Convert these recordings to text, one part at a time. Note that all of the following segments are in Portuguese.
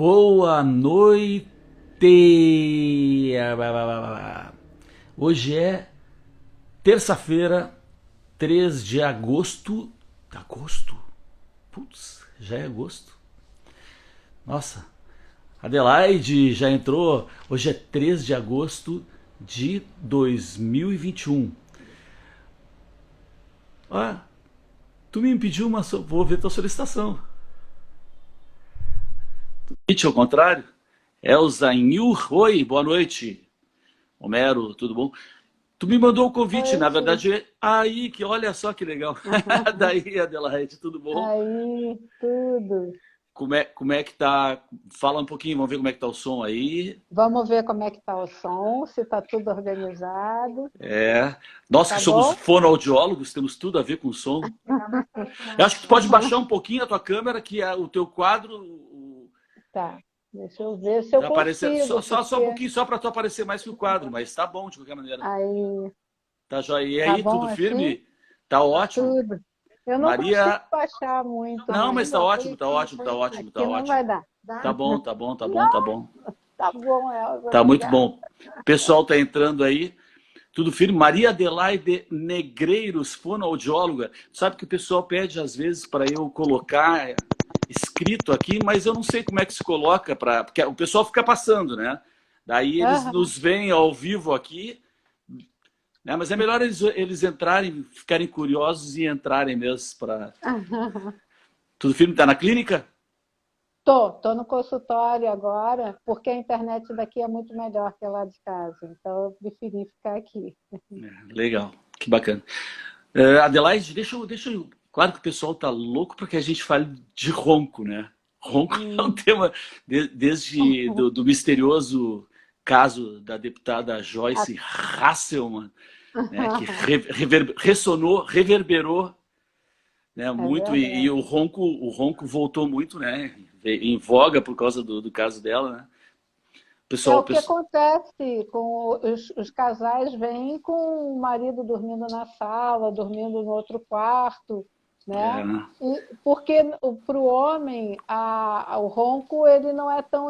Boa noite! Hoje é terça-feira, 3 de agosto. Agosto? Putz, já é agosto. Nossa, Adelaide já entrou. Hoje é 3 de agosto de 2021. Ah, tu me pediu uma. Vou ver tua solicitação. Convite ao contrário? Elza Inhur, oi, boa noite. Homero, tudo bom? Tu me mandou o convite, Oi, na Cris. verdade, aí, que olha só que legal. Daí, Adelaide, tudo bom? Aí, tudo. Como é que tá? Fala um pouquinho, vamos ver como é que tá o som aí. Vamos ver como é que está o som, se está tudo organizado. É, nós que Tá somos bom? fonoaudiólogos, temos tudo a ver com som. Eu acho que tu pode baixar um pouquinho a tua câmera, que o teu quadro Tá. Deixa eu ver se eu tá aparecendo, só, consigo, só um porque pouquinho, só para tu aparecer mais que o quadro, mas tá bom de qualquer maneira. aí Tá joia. E tá aí, bom tudo assim? firme? Tá ótimo. Tudo. Eu não consigo Maria. baixar muito Não, mas tá ainda. ótimo, tá ótimo, tá ótimo, tá Aqui não ótimo. vai dar. Tá bom, tá bom, tá bom, tá Não, bom. tá bom, Elza, Tá muito obrigada. bom. O pessoal tá entrando aí. Tudo firme. Maria Adelaide Negreiros, fonoaudióloga. Sabe que o pessoal pede às vezes para eu colocar escrito aqui, mas eu não sei como é que se coloca para, porque o pessoal fica passando, né? Daí eles Aham. nos veem ao vivo aqui, né? Mas é melhor eles entrarem, ficarem curiosos e entrarem mesmo para. Tudo firme? Tá na clínica? Tô no consultório agora, porque a internet daqui é muito melhor que lá de casa. Então, eu preferi ficar aqui. Legal, que bacana. Adelaide, deixa eu. Claro que o pessoal tá louco porque a gente fale de ronco, né? Ronco é um Hum. tema desde do misterioso caso da deputada A- Joyce Hasselmann, né? Que ressonou, reverberou, né? É Muito e verdade. o ronco voltou muito, né? Em voga por causa do caso dela, né? O É pessoal, o que acontece com os casais vêm com o marido dormindo na sala, dormindo no outro quarto, né? né? E porque para o homem o ronco ele não é tão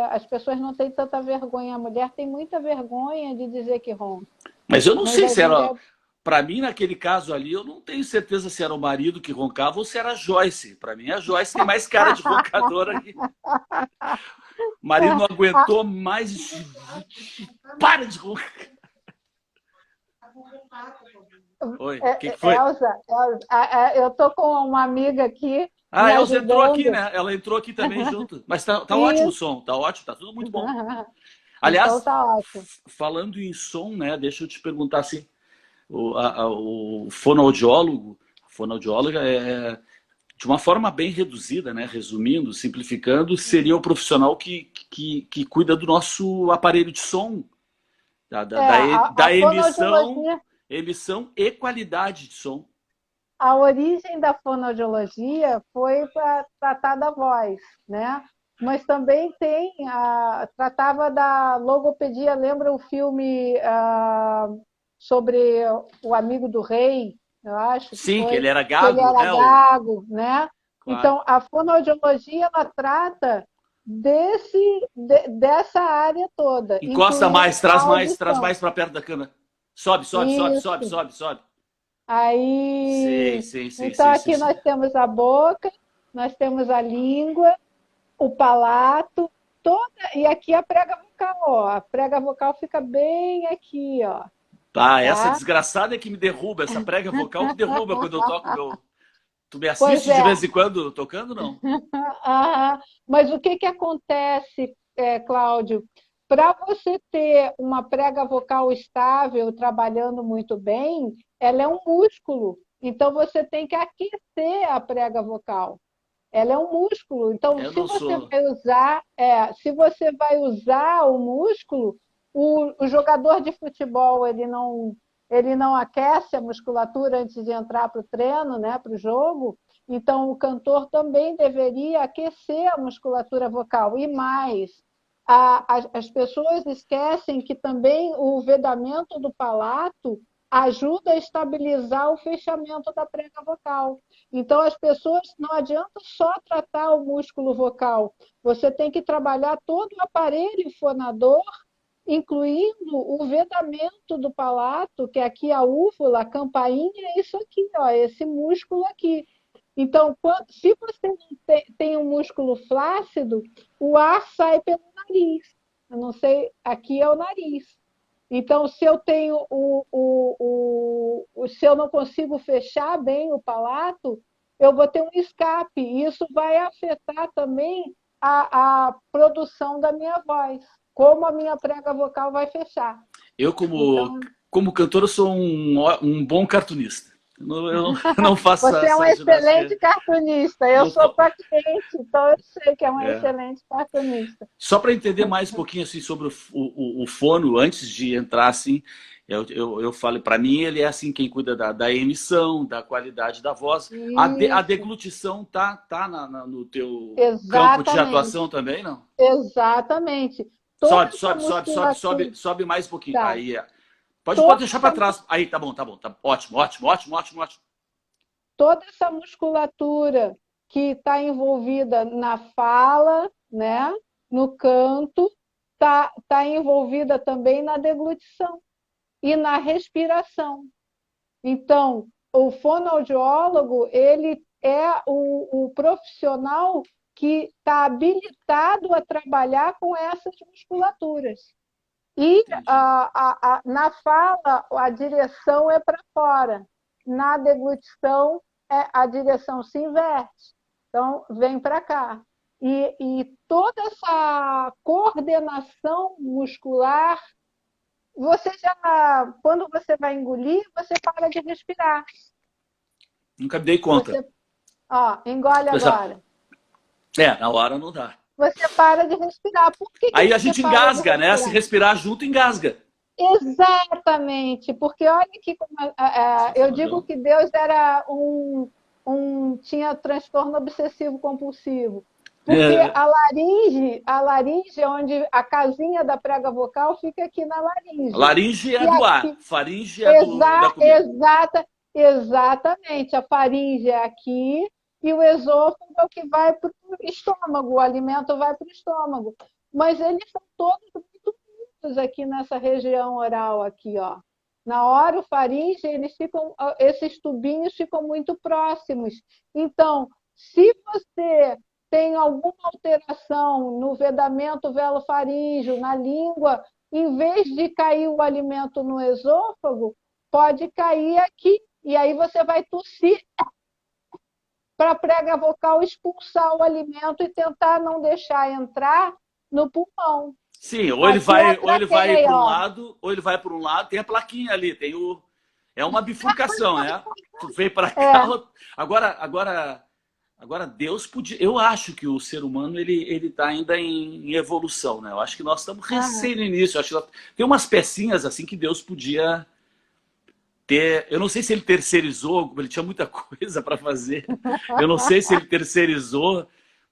as pessoas não têm tanta vergonha. A mulher tem muita vergonha de dizer que ronca. Mas eu não Mas sei a se era. mulher Para mim, naquele caso ali, eu não tenho certeza se era o marido que roncava ou se era a Joyce. Para mim, a Joyce tem mais cara de roncadora que. O marido não aguentou mais. Para de roncar. Oi, o que foi? Eu tô com uma amiga aqui Ah, me a Elza entrou aqui, ajudando. né? Ela entrou aqui também junto. Mas tá ótimo o Isso. som, tá ótimo, tá tudo muito bom. Então Aliás, tá ótimo. falando em som, né? Deixa eu te perguntar assim: o fonoaudiólogo, a fonoaudióloga de uma forma bem reduzida, né? Resumindo, simplificando, seria o profissional que cuida do nosso aparelho de som, da, da, da, A da emissão, fonoaudiologia, emissão e qualidade de som. a origem da fonoaudiologia foi para tratar da voz, né? Mas também tratava da logopedia. Lembra o filme sobre o amigo do rei? Eu acho que Sim, que foi ele era que ele gago, era né? gago, né? Claro. Então a fonoaudiologia ela trata dessa área toda, Encosta incluindo a traz audição. mais para perto da câmera. Sobe, sobe, sobe, sobe, Isso. sobe, sobe. Sim, Aí, sim, sim, então sim, sim, aqui sim. nós temos a boca, nós temos a língua, o palato, e aqui a prega vocal, ó. A prega vocal fica bem aqui, ó, Ah, essa tá? desgraçada é que me derruba, essa prega vocal que derruba quando eu toco meu. Tu me Pois assiste de é. vez em quando tocando, não? Ah, mas o que que acontece, Cláudio? Para você ter uma prega vocal estável, trabalhando muito bem, ela é um músculo. Então você tem que aquecer a prega vocal. Ela é um músculo. Então, Eu não sou. se você vai usar o músculo, o jogador de futebol ele não aquece a musculatura antes de entrar para o treino, né, para o jogo. Então, o cantor também deveria aquecer a musculatura vocal. E mais, as pessoas esquecem que também o vedamento do palato ajuda a estabilizar o fechamento da prega vocal. Então, as pessoas, não adianta só tratar o músculo vocal, você tem que trabalhar todo o aparelho fonador, incluindo o vedamento do palato, que é aqui a úvula, a campainha, é isso aqui, ó, esse músculo aqui. Então, se você não tem um músculo flácido, o ar sai pelo nariz. Eu não sei, aqui é o nariz. Então, se eu tenho se eu não consigo fechar bem o palato, eu vou ter um escape. E isso vai afetar também a produção da minha voz, como a minha prega vocal vai fechar. Eu, como cantor, eu sou um bom cartunista. Eu não faço Você é um excelente cartunista. Eu sou paciente, então eu sei que é um excelente cartunista. Só para entender mais um pouquinho assim, sobre o fono, antes de entrar, assim, eu falo, para mim, ele é assim quem cuida da emissão, da qualidade da voz. A deglutição tá no teu campo de atuação também, não? Exatamente. Sobe mais um pouquinho. Tá. Aí, pode deixar para trás. Aí, tá bom. Ótimo. Toda essa musculatura que está envolvida na fala, né, no canto, tá envolvida também na deglutição e na respiração. Então, o fonoaudiólogo, ele é o profissional que está habilitado a trabalhar com essas musculaturas. E na fala, a direção é para fora. Na deglutição, a direção se inverte. Então, vem para cá. E toda essa coordenação muscular, quando você vai engolir, você para de respirar. Nunca me dei conta. Engole agora. Na hora não dá. Você para de respirar. Por que aí a gente engasga, né? Se respirar junto, engasga. Exatamente, porque olha que eu digo que Deus era tinha transtorno obsessivo compulsivo. Porque a laringe, onde a casinha da prega vocal fica aqui na laringe. A laringe é do ar, faringe é da comida. Exatamente, a faringe é aqui e o esôfago é o que vai para o estômago, o alimento vai para o estômago. Mas eles são todos muito juntos aqui nessa região oral aqui, ó. Na orofaringe, esses tubinhos ficam muito próximos. Então, se você tem alguma alteração no vedamento velofaríngeo, na língua, em vez de cair o alimento no esôfago, pode cair aqui. E aí você vai tossir para a prega vocal expulsar o alimento e tentar não deixar entrar no pulmão. Sim, ou ele vai para um lado, ou ele vai para um lado, tem a plaquinha ali, é uma bifurcação, né? Tu vem para cá, agora Deus podia. Eu acho que o ser humano ele está ainda em evolução, né? Eu acho que nós estamos recém no início. Eu acho que tem umas pecinhas assim que Deus podia ter. Eu não sei se ele terceirizou, ele tinha muita coisa para fazer. Eu não sei se ele terceirizou,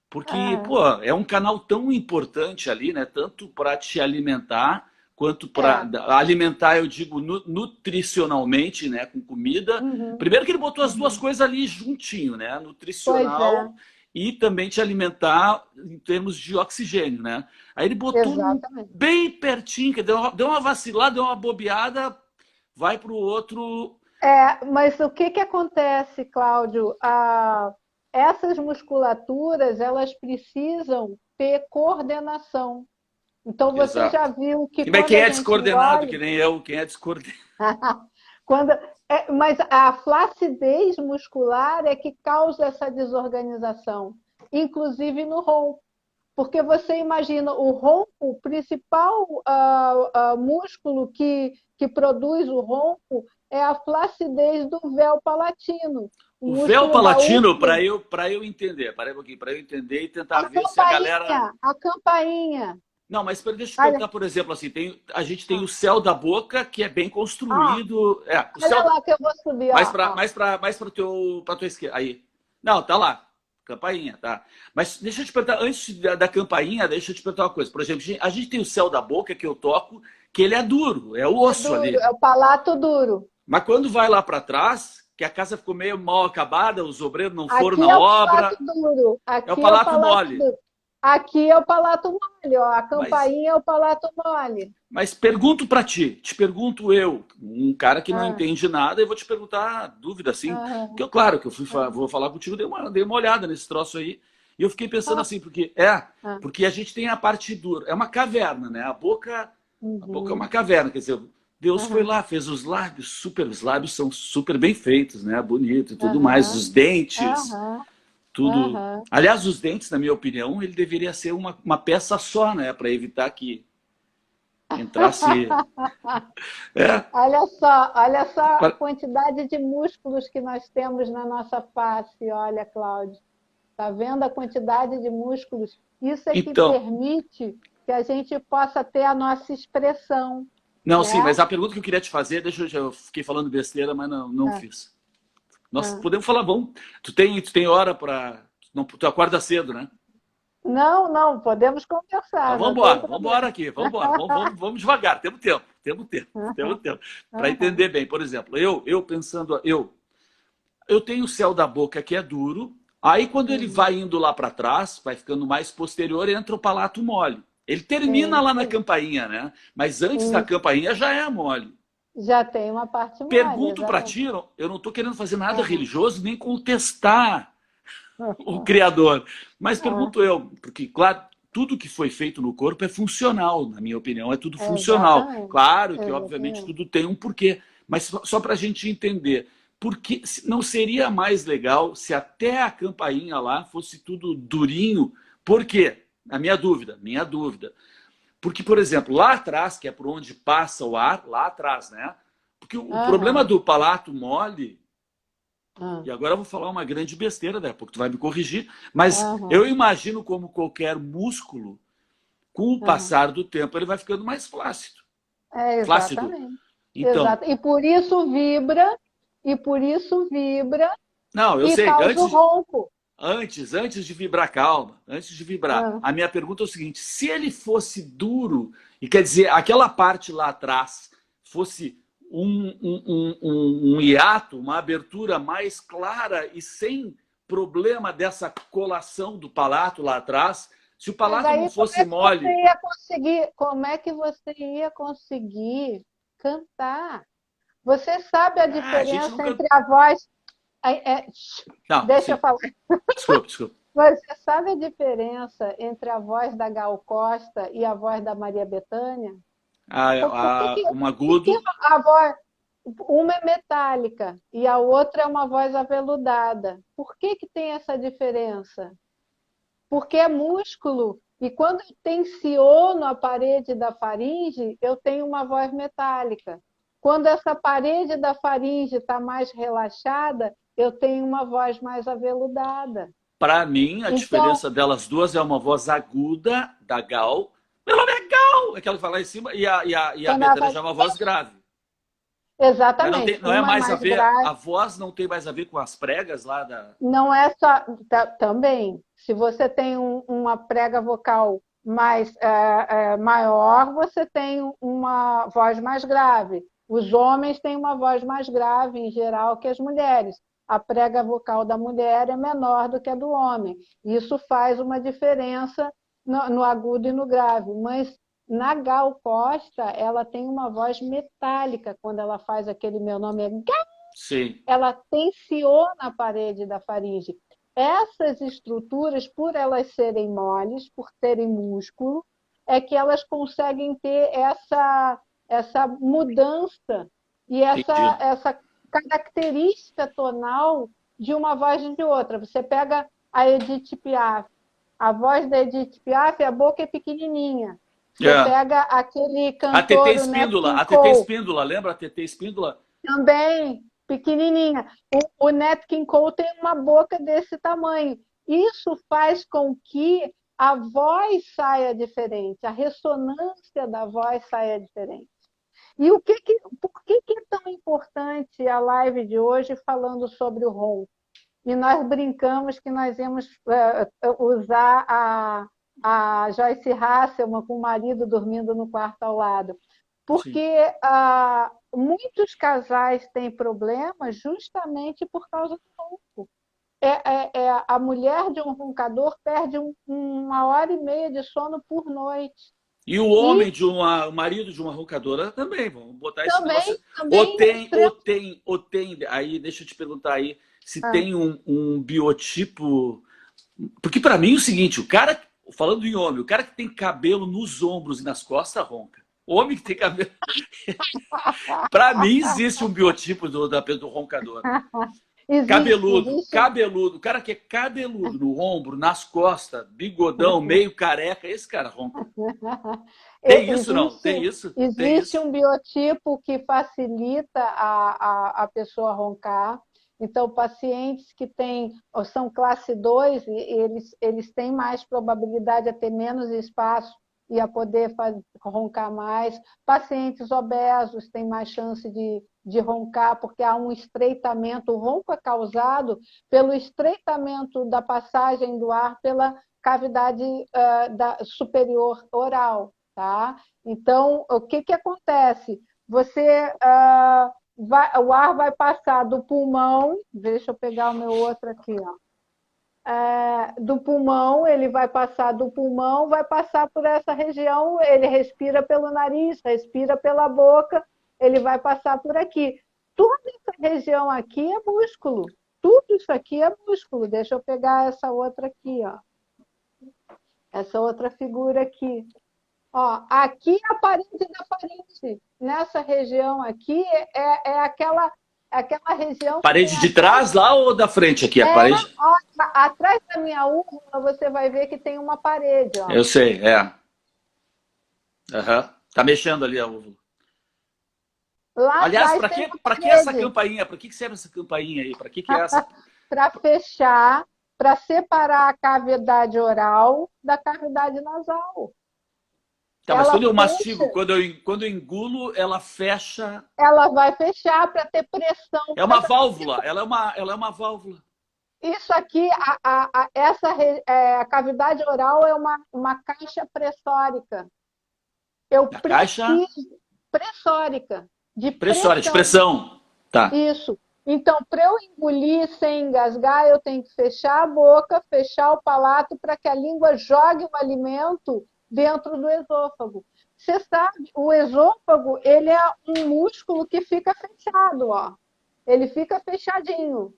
porque pô, é um canal tão importante ali, né? Tanto para te alimentar quanto para alimentar, eu digo, nutricionalmente, né, com comida. Primeiro que ele botou as duas coisas ali juntinho, né, nutricional e também te alimentar em termos de oxigênio, né. Aí ele botou bem pertinho, que deu uma vacilada, deu uma bobeada, vai para o outro. Mas o que acontece, Cláudio? Essas musculaturas, elas precisam ter coordenação. Então, você já viu que... Quem é descoordenado, que nem eu, quem é descoordenado. Mas a flacidez muscular é que causa essa desorganização, inclusive no ronco. Porque você imagina, o ronco, o principal músculo que produz o ronco é a flacidez do véu palatino. O véu palatino, para eu entender, para eu entender e tentar ver se a galera... A campainha. Não, mas deixa eu te perguntar, por exemplo, assim, a gente tem o céu da boca, que é bem construído. Olha lá que eu vou subir. Mais para tua esquerda. Aí. Não, tá lá. Campainha, tá. Mas deixa eu te perguntar, antes da campainha, deixa eu te perguntar uma coisa. Por exemplo, a gente tem o céu da boca, que eu toco, que ele é duro, é o osso ali. É o palato duro. Mas quando vai lá para trás, que a casa ficou meio mal acabada, os obreiros não foram Aqui na é o obra, palato duro. é o Aqui é o palato palato mole. duro. Aqui é o palato mole, ó. A Mas, campainha é o palato mole. mas pergunto para ti, te pergunto eu, um cara que não Ah, entende nada, eu vou te perguntar dúvida assim. ah, Porque, claro, que eu ah, vou falar contigo, dei uma olhada nesse troço aí. E eu fiquei pensando ah, assim, ah. porque a gente tem a parte dura, é uma caverna, né? A boca é uma Uhum, caverna, quer dizer, Deus foi aham, lá, fez os lábios são super bem feitos, né? Bonito e tudo mais, aham, os dentes, aham, tudo. aham. Aliás, os dentes, na minha opinião, ele deveria ser uma peça só, né? Para evitar que entrasse. É, Olha só a pra- quantidade de músculos que nós temos na nossa face. Olha, Cláudio. Está vendo a quantidade de músculos? Isso é que então, permite que a gente possa ter a nossa expressão, não, sim, né? mas a pergunta que eu queria te fazer, eu fiquei falando besteira, mas não Ah, fiz. Nós ah. podemos falar, vamos. Tu tem hora para. Tu acorda cedo, né? Não, não, podemos Então conversar, não tem vamos embora problema. aqui, vamos embora, vamos devagar, temos tempo para entender bem. Por exemplo, eu pensando, eu tenho o céu da boca que é duro, aí quando ele Uhum. vai indo lá para trás, vai ficando mais posterior, entra o palato mole. Ele termina Sim, lá na sim, campainha, né? Mas antes da isso. campainha já é mole. Já tem uma parte mole, Pergunto para exatamente. ti, eu não estou querendo fazer nada Aham. religioso nem contestar o Criador. Mas Ah, pergunto eu, porque, claro, tudo que foi feito no corpo é funcional, na minha opinião, é tudo funcional. exatamente, Claro que, obviamente, exatamente. tudo tem um porquê, mas só para a gente entender. Porque não seria mais legal se até a campainha lá fosse tudo durinho? Por quê? A minha dúvida. Porque, por exemplo, lá atrás, que é por onde passa o ar, lá atrás, né? Porque o problema Aham, do palato mole, e aham, agora eu vou falar uma grande besteira, daqui a pouco tu vai me corrigir, mas eu aham, imagino como qualquer músculo, com o aham. passar do tempo, ele vai ficando mais flácido. Flácido. Exatamente. Então, Exato. E por isso vibra não, eu e sei, causa o ronco. antes de vibrar, calma, antes de vibrar, Ah, a minha pergunta é o seguinte: se ele fosse duro, e quer dizer, aquela parte lá atrás fosse um hiato, uma abertura mais clara e sem problema dessa colação do palato lá atrás, se o mas palato não aí fosse mole, como é que você ia conseguir cantar? Você sabe a a gente diferença nunca. entre a voz. Não, Deixa eu sim, falar. desculpa, desculpa. Você sabe a diferença entre a voz da Gal Costa e a voz da Maria Bethânia? Um Por que agudo. a voz, uma é metálica e a outra é uma voz aveludada? Por que tem essa diferença? Porque é músculo. E quando eu tensiono a parede da faringe, eu tenho uma voz metálica. Quando essa parede da faringe está mais relaxada, eu tenho uma voz mais aveludada. Para mim, a Então, diferença delas duas é uma voz aguda da Gal. Meu nome é Gal! Aquela que vai lá em cima, e a quando ela Bethânia faz. já é uma voz grave. Mas Exatamente, não é uma é mais a mais ver, grave. a voz não tem mais a ver com as pregas lá da. Não é só. Também, se você tem uma prega vocal mais maior, você tem uma voz mais grave. Os homens têm uma voz mais grave, em geral, que as mulheres. A prega vocal da mulher é menor do que a do homem. Isso faz uma diferença no agudo e no grave. Mas na Gal Costa, ela tem uma voz metálica quando ela faz aquele meu nome é, Sim. ela tensiona a parede da faringe. Essas estruturas, por elas serem moles, por terem músculo, é que elas conseguem ter essa mudança e Entendi. essa característica tonal de uma voz e de outra. Você pega a Edith Piaf, a voz da Edith Piaf, a boca é pequenininha. Você É. pega aquele A TT cantor, o Nat Espíndola, King a TT Cole, Espíndola, lembra a TT Espíndola? também, pequenininha. O Nat King Cole tem uma boca desse tamanho. Isso faz com que a voz saia diferente, a ressonância da voz saia diferente. E por que é tão importante a live de hoje falando sobre o ronco? E nós brincamos que nós íamos usar a Joyce Hasselman com o marido dormindo no quarto ao lado. Sim. Porque muitos casais têm problemas justamente por causa do ronco. A mulher de um roncador perde 1 hora e meia de sono por noite. E o E homem o marido de uma roncadora também, vamos botar esse negócio. também Ou tem, aí deixa eu te perguntar aí, se ah, tem um biotipo. Porque para mim é o seguinte, o cara, falando em homem, o cara que tem cabelo nos ombros e nas costas ronca. O homem que tem cabelo. Para mim existe um biotipo do roncador. Cabeludo, existe. cabeludo. O cara que é cabeludo no ombro, nas costas, bigodão, meio careca, esse cara ronca. Tem isso, não? Existe, Tem isso? Tem existe isso? um biotipo que facilita a pessoa roncar. Então, pacientes que têm, ou são classe 2, eles têm mais probabilidade a ter menos espaço e a poder roncar mais. Pacientes obesos têm mais chance de roncar, porque há um estreitamento. O ronco é causado pelo estreitamento da passagem do ar pela cavidade superior oral. Tá? Então, o que acontece? Você o ar vai passar do pulmão, deixa eu pegar o meu outro aqui, ó. Do pulmão, ele vai passar do pulmão, vai passar por essa região, ele respira pelo nariz, respira pela boca, ele vai passar por aqui. Toda essa região aqui é músculo. Tudo isso aqui é músculo. Deixa eu pegar essa outra aqui, ó. Essa outra figura aqui. Ó, aqui é a parede da faringe. Nessa região aqui aquela região que tem Parede de atrás. trás lá ou da frente aqui? A parede? Ó, atrás da minha úvula, você vai ver que tem uma parede. Ó. Eu sei, é. Uhum. Tá mexendo ali a úvula. Lá Aliás, atrás para tem que, uma para que essa parede campainha? Para que serve essa campainha aí? Para que é essa? para fechar, para separar a cavidade oral da cavidade nasal. Tá, mas Ela quando eu fecha, mastigo, quando eu engulo, ela fecha. ela vai fechar para ter pressão. É uma válvula. Ela é uma válvula. Isso aqui, a cavidade oral é uma caixa pressórica. Eu A caixa preciso pressórica, de pressória, de pressão. pressão. Tá. Isso. Então, para eu engolir sem engasgar, eu tenho que fechar a boca, fechar o palato para que a língua jogue o alimento dentro do esôfago. Você sabe, o esôfago ele é um músculo que fica fechado, ó. Ele fica fechadinho,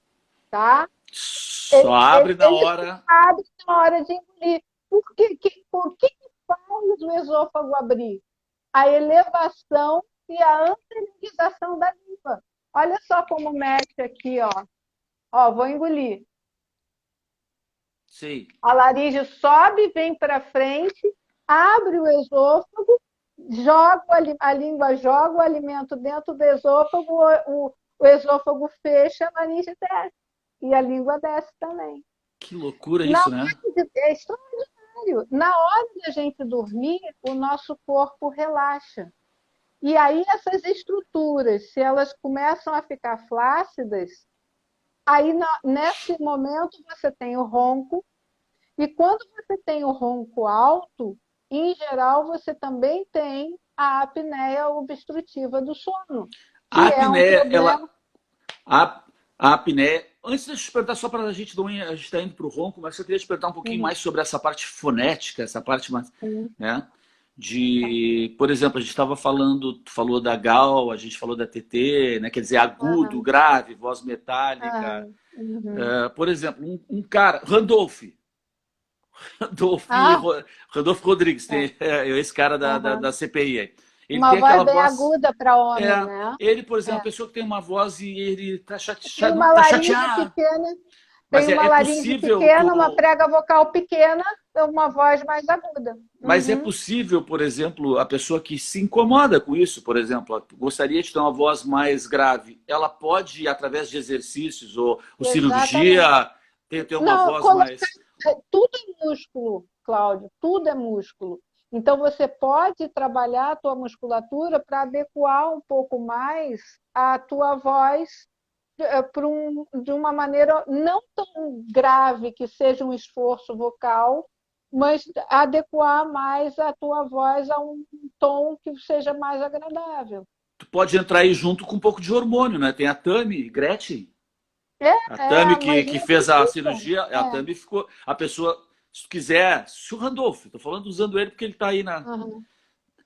tá? Só abre na Ele hora. abre na hora de engolir. Por que faz o esôfago abrir? A elevação e a anteriorização da língua. Olha só como mexe aqui, ó. Ó, vou engolir. Sim. A laringe sobe, vem para frente, abre o esôfago, joga a língua joga o alimento dentro do esôfago, o esôfago fecha, a laringe desce. E a língua desce também. Que loucura isso, né? É extraordinário. Na hora de a gente dormir, o nosso corpo relaxa. E aí essas estruturas, se elas começam a ficar flácidas, aí nesse momento você tem o ronco, e quando você tem o ronco alto, em geral você também tem a apneia obstrutiva do sono, A que é um apneia, problema. a, a apneia. Antes de eu te perguntar, só para a gente não ir, a gente está indo para o ronco, mas eu queria te perguntar um pouquinho Uhum. mais sobre essa parte fonética, essa parte mais, né? Por exemplo, a gente estava falando, tu falou da Gal, a gente falou da TT, né? Quer dizer, agudo, Uhum. grave, voz metálica. Uhum. Uhum. Por exemplo, um cara, Randolph, Ah, Randolph Rodrigues, é. esse cara Uhum. da CPI aí. Ele Uma tem voz aquela bem voz. aguda para homem, né? Ele, por exemplo, É. uma pessoa que tem uma voz e ele Tem uma tá laringe chateado. pequena, Mas tem uma é laringe possível pequena, uma tu. prega vocal pequena, uma voz mais aguda. Mas é Uhum. possível, por exemplo, a pessoa que se incomoda com isso, por exemplo, gostaria de ter uma voz mais grave, ela pode, através de exercícios ou Exatamente. cirurgia, ter uma Não, voz mais. tudo é músculo, Cláudio, tudo é músculo. Então, você pode trabalhar a tua musculatura para adequar um pouco mais a tua voz de uma maneira não tão grave que seja um esforço vocal, mas adequar mais a tua voz a um tom que seja mais agradável. tu pode entrar aí junto com um pouco de hormônio, né? Tem a Tami Gretchen. A Tami Mas que fez a necessita. cirurgia, a Tami ficou. A pessoa, se tu quiser, se o Randolph, tô falando usando ele porque ele tá aí na. Aham,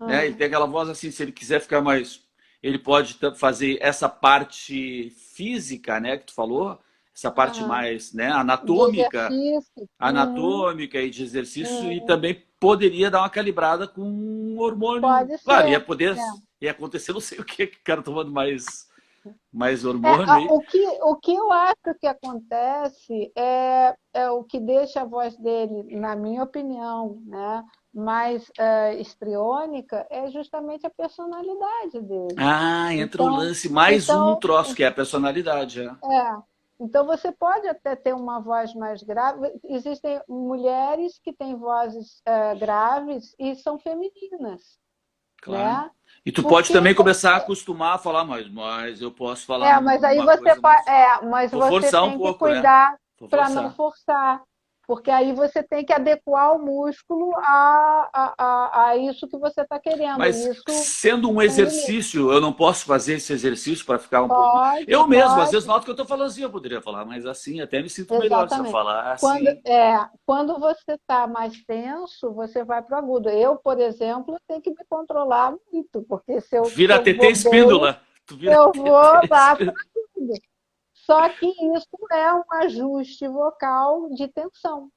Né? Ele aham, tem aquela voz assim, se ele quiser ficar mais. Ele pode fazer essa parte física, né, que tu falou, essa parte aham. mais, né, De anatômica, exercício. Uhum, anatômica e de exercício, e uhum. também poderia dar uma calibrada com um hormônio. Pode Claro, ser. ia acontecer não sei o que, o cara tomando mais É, hormônio aí. o que eu acho que acontece é o que deixa a voz dele, na minha opinião, né, mais histriônica, é justamente a personalidade dele. Ah, entra o Então, lance, mais um então, troço, que é a personalidade. É. é, então você pode até ter uma voz mais grave. Existem mulheres que têm vozes graves e são femininas, Claro. né? E tu pode Porque também começar a acostumar a falar mais, mas eu posso falar mas aí uma coisa mais. mas Vou você forçar um tem que pouco, né? cuidar Vou para não forçar. forçar, porque aí você tem que adequar o músculo a isso que você está querendo. Mas Isso sendo um tem limite. exercício, eu não posso fazer esse exercício para ficar um pouco. Pode, Eu mesmo, às vezes, pode. noto que eu estou falando assim, eu poderia falar, mas assim, até me sinto melhor se eu Exatamente. falar Quando, assim. quando você está mais tenso, você vai para o agudo. Eu, por exemplo, tenho que me controlar muito, porque se Vira eu TT bobeio, espíndola. Tu vira eu vou TT lá para espíndola. agudo. Só que isso é um ajuste vocal de tensão,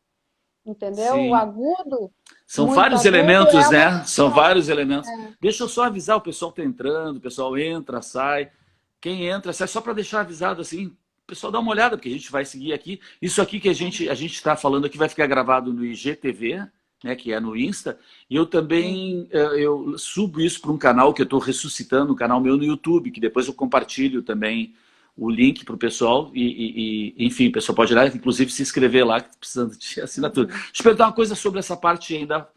entendeu? O Sim. agudo, São muito vários agudo, é elementos, uma né? São tensão. vários elementos. Deixa eu só avisar, o pessoal está entrando, o pessoal entra, sai. Quem entra, sai, só para deixar avisado assim. O pessoal dá uma olhada, porque a gente vai seguir aqui. Isso aqui que a gente está falando aqui vai ficar gravado no IGTV, né, que é no Insta. E eu também eu subo isso para um canal que eu estou ressuscitando, um canal meu no YouTube, que depois eu compartilho também o link para o pessoal. Enfim, o pessoal pode ir lá, inclusive se inscrever lá, que tá precisando de assinatura. Uhum, Deixa eu perguntar uma coisa sobre essa parte ainda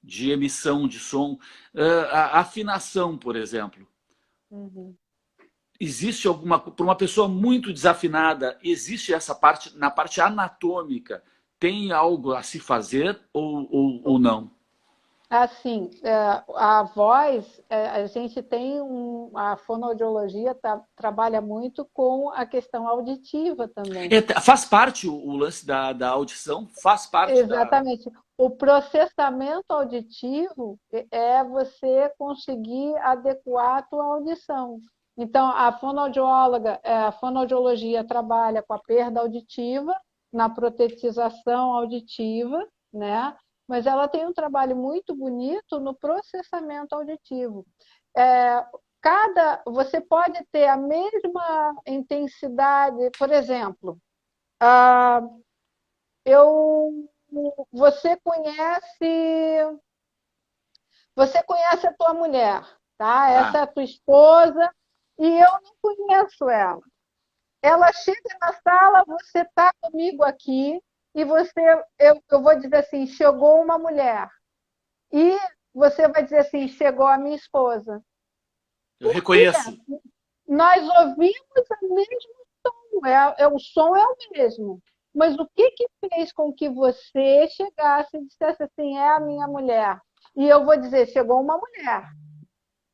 de emissão de som. A afinação, por exemplo. uhum. Existe alguma. Para uma pessoa muito desafinada, existe essa parte, na parte anatômica, tem algo a se fazer ou não? Assim, a voz, a gente tem a fonoaudiologia trabalha muito com a questão auditiva também. Faz parte o lance da audição? Faz parte da. Exatamente. O processamento auditivo é você conseguir adequar a tua audição. Então, a fonoaudiologia trabalha com a perda auditiva, na protetização auditiva, né? Mas ela tem um trabalho muito bonito no processamento auditivo. É, você pode ter a mesma intensidade, por exemplo, ah, eu você conhece a tua mulher, tá? Essa Tá. é a tua esposa e eu não conheço ela. Ela chega na sala, você está comigo aqui e eu vou dizer assim, chegou uma mulher. E você vai dizer assim, chegou a minha esposa. Eu Por quê? reconheço. Nós ouvimos o mesmo som, o som é o mesmo. Mas o que fez com que você chegasse e dissesse assim, é a minha mulher? E eu vou dizer, chegou uma mulher.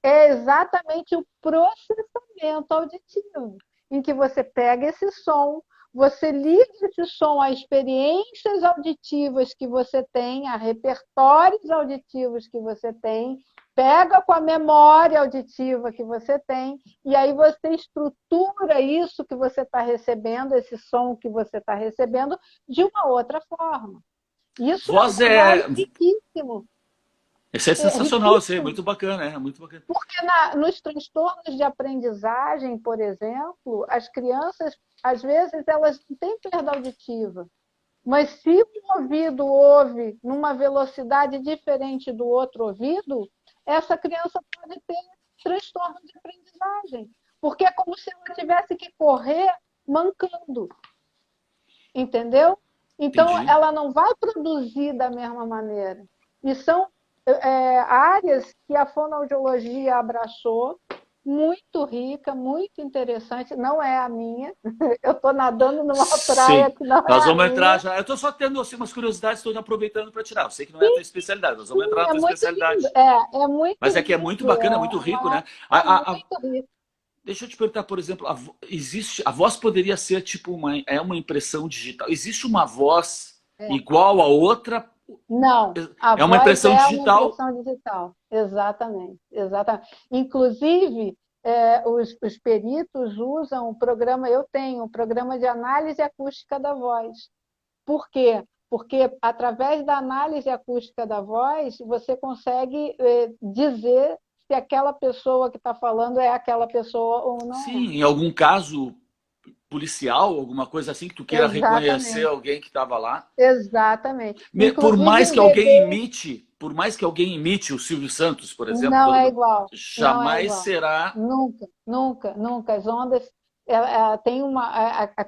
É exatamente o processamento auditivo, em que você pega esse som, você liga esse som a experiências auditivas que você tem, a repertórios auditivos que você tem, pega com a memória auditiva que você tem, e aí você estrutura isso que você está recebendo, esse som que você está recebendo, de uma outra forma. Isso é um Voz trabalho é. riquíssimo. Isso é É sensacional, eu sei, riquíssimo. muito bacana, é muito bacana. Porque nos transtornos de aprendizagem, por exemplo, as crianças, às vezes, elas não têm perda auditiva. Mas se um ouvido ouve numa velocidade diferente do outro ouvido, essa criança pode ter transtorno de aprendizagem. Porque é como se ela tivesse que correr mancando. Entendeu? Então, Entendi. ela não vai produzir da mesma maneira. E são áreas que a fonoaudiologia abraçou, muito rica, muito interessante. Não é a minha. Eu estou nadando numa praia Sim. que não é Nós a vamos entrar minha. já. Eu estou só tendo assim, umas curiosidades, estou aproveitando para tirar. Eu sei que não é a tua especialidade, nós vamos entrar na É tua muito lindo. especialidade. É muito Mas é que é muito lindo. bacana, é muito rico, né? É muito rico. Deixa eu te perguntar, por exemplo, existe, a voz poderia ser tipo uma impressão digital. Existe uma voz É. igual a outra? Não, a É uma voz impressão é uma digital? impressão digital. Exatamente, exatamente. Inclusive, os peritos usam o programa, eu tenho um programa de análise acústica da voz. Por quê? Porque através da análise acústica da voz, você consegue dizer se aquela pessoa que está falando é aquela pessoa ou não é. Sim, em algum caso policial, alguma coisa assim que tu queira reconhecer Exatamente, alguém que estava lá. exatamente. Por Inclusive mais um que alguém bebê imite, por mais que alguém imite o Silvio Santos, por exemplo, não é igual, não é jamais igual. será Nunca, nunca, nunca. As ondas tem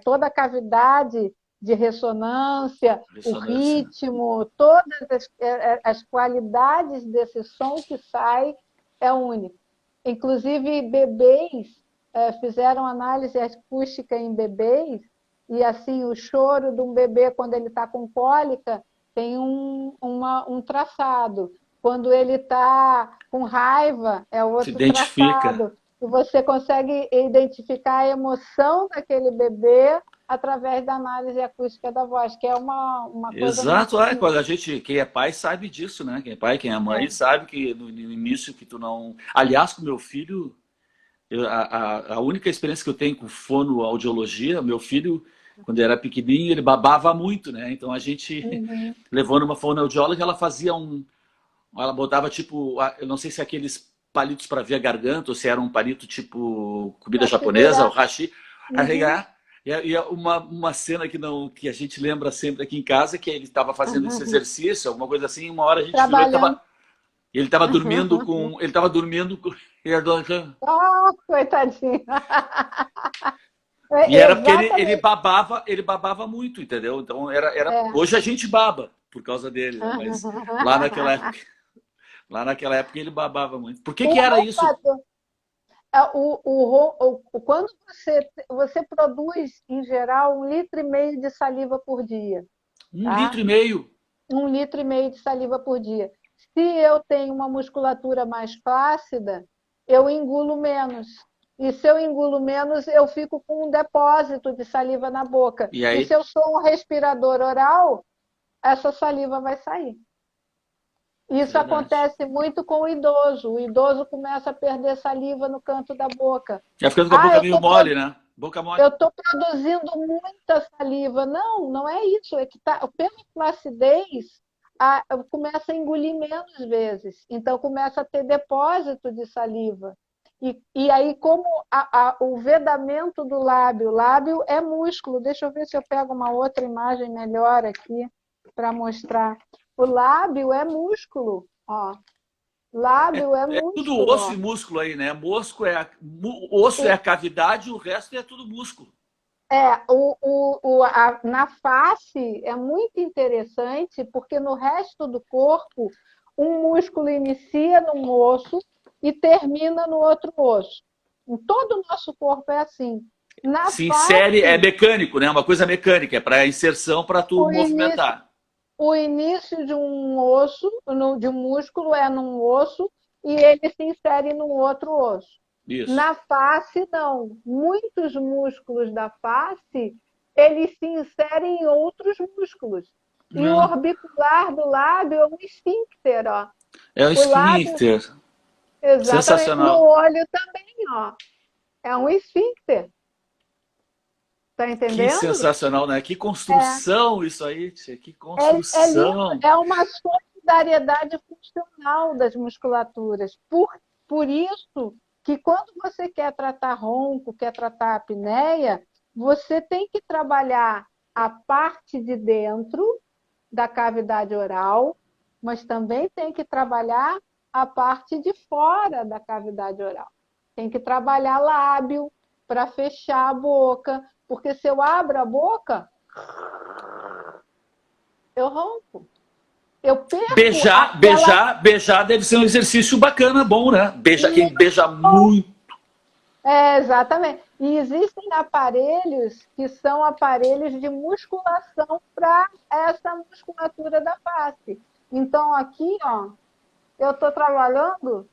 toda a cavidade de ressonância, o ressonância. ritmo, todas as qualidades desse som que sai é único. Inclusive, bebês fizeram análise acústica em bebês, e assim o choro de um bebê quando ele está com cólica tem um traçado. Quando ele está com raiva, é Se outro identifica. traçado. E você consegue identificar a emoção daquele bebê através da análise acústica da voz, que é uma coisa muito Exato, quando bonita. a gente, quem é pai sabe disso, né? Quem é pai, quem é mãe É. sabe que no início que tu não. Aliás, com meu filho, a única experiência que eu tenho com fonoaudiologia, meu filho, quando era pequenininho, ele babava muito, né? Então a gente Uhum. levou numa fonoaudióloga, ela fazia ela botava tipo, eu não sei se é aqueles palitos para ver a garganta ou se era um palito tipo comida Para japonesa, o segurar. hashi, Uhum. e uma cena que não que a gente lembra sempre aqui em casa que ele estava fazendo esse exercício, alguma coisa assim, uma hora a gente virou Trabalhando. ele estava dormindo com ele estava dormindo com, Oh, coitadinho. e era porque Exatamente. ele babava muito, entendeu? Então era É. hoje a gente baba por causa dele, né? Mas lá naquela época, lá naquela época ele babava muito. Por que O que era isso? roubador. Quando você produz, em geral, 1,5 litro de saliva por dia, Um tá? litro e meio. 1,5 litro de saliva por dia. Se eu tenho uma musculatura mais flácida, eu engulo menos. E se eu engulo menos, eu fico com um depósito de saliva na boca. E E se aí, eu sou um respirador oral, essa saliva vai sair. Isso verdade. acontece muito com o idoso. O idoso começa a perder saliva no canto da boca. Já ficando com a Ah, boca meio mole, né? Boca mole. eu estou produzindo muita saliva. Não, não é isso. É que pela flacidez, começa a engolir menos vezes. Então, começa a ter depósito de saliva. E aí, como o vedamento do lábio, lábio é músculo. Deixa eu ver se eu pego uma outra imagem melhor aqui para mostrar. O lábio é músculo. Ó. Lábio é É tudo músculo. osso Ó. e músculo aí, né? Osso é a cavidade, o resto é tudo músculo. Na face é muito interessante, porque no resto do corpo, um músculo inicia num osso e termina no outro osso. Em todo o nosso corpo é assim. Na Se insere, é face, mecânico, né? Uma coisa mecânica, é para inserção para tu o início, movimentar. o início de um osso, de um músculo, é num osso e ele se insere no outro osso. Isso. Na face, não. Muitos músculos da face, eles se inserem em outros músculos. E o Não. orbicular do lábio é um esfíncter, ó. É o O lábio, esfíncter. exatamente, no Sensacional. olho também, ó. É um esfíncter. Tá Que entendendo? sensacional, né? Que construção isso aí, tia. Que É lindo, construção. é uma solidariedade funcional das musculaturas. Por isso que quando você quer tratar ronco, quer tratar a apneia, você tem que trabalhar a parte de dentro da cavidade oral, mas também tem que trabalhar a parte de fora da cavidade oral. Tem que trabalhar lábio para fechar a boca, porque se eu abro a boca, eu ronco. Eu perco Beijar, aquela. beijar, beijar deve ser um exercício bacana, bom, né? Beija, quem beija Não, muito. Exatamente. E existem aparelhos que são aparelhos de musculação para essa musculatura da face. Então, aqui, ó, eu estou trabalhando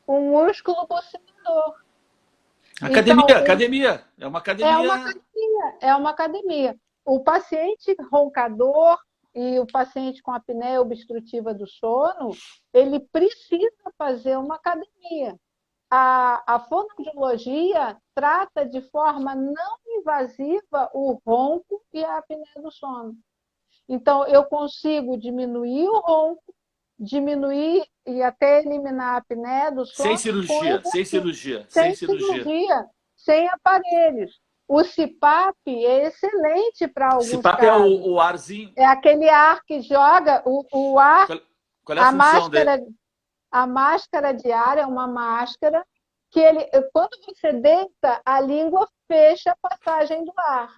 o músculo posterior. Academia, Então, academia. É uma é uma academia. academia, é uma academia. O paciente roncador e o paciente com apneia obstrutiva do sono, ele precisa fazer uma academia. A fonoaudiologia trata de forma não invasiva o ronco e a apneia do sono. Então, eu consigo diminuir o ronco, diminuir e até eliminar a apneia do Sem sono com cirurgia, sem exercício, cirurgia, sem sem cirurgia. cirurgia, sem aparelhos. O CPAP é excelente para alguns CPAP é casos. o arzinho. É aquele ar que joga o ar, Qual, qual é a a função dele? máscara, a máscara de ar é uma máscara que ele, quando você deita, a língua fecha a passagem do ar.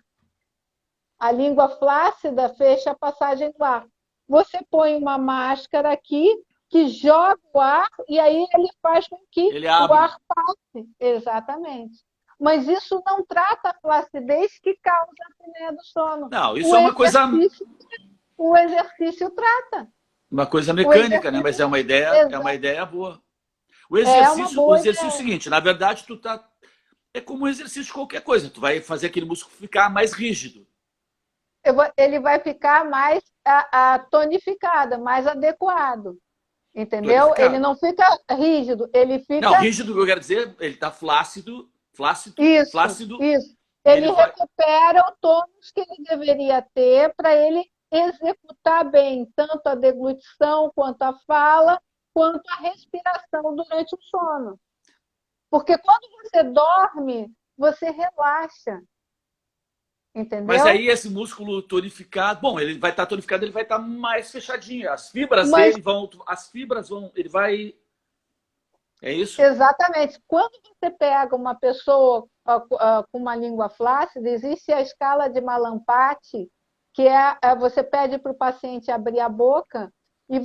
A língua flácida fecha a passagem do ar. Você põe uma máscara aqui que joga o ar e aí ele faz com que Ele o abre. ar passe. Exatamente. Mas isso não trata a flacidez que causa a apneia do sono. Não, isso é O exercício trata. uma coisa O mecânica, né? Mas exercício é uma ideia boa. é uma O boa exercício é o ideia. seguinte, na verdade, tu tá. É como um exercício de qualquer coisa. Tu vai fazer aquele músculo ficar mais rígido. Ele vai ficar mais tonificado, mais adequado. Entendeu? Ele Tonificado. não fica rígido, ele Não, fica. rígido, que eu quero dizer, ele tá flácido, flácido, Isso, flácido, isso. e ele Ele vai. recupera o tônus que ele deveria ter para ele executar bem tanto a deglutição, quanto a fala, quanto a respiração durante o sono. Porque quando você dorme, você relaxa, Mas entendeu? aí esse músculo tonificado, bom, ele vai estar tonificado, ele vai estar mais fechadinho. As fibras Mas dele vão, as fibras vão, ele vai, é isso? exatamente. Quando você pega uma pessoa com uma língua flácida, existe a escala de Malampati, que você pede para o paciente abrir a boca e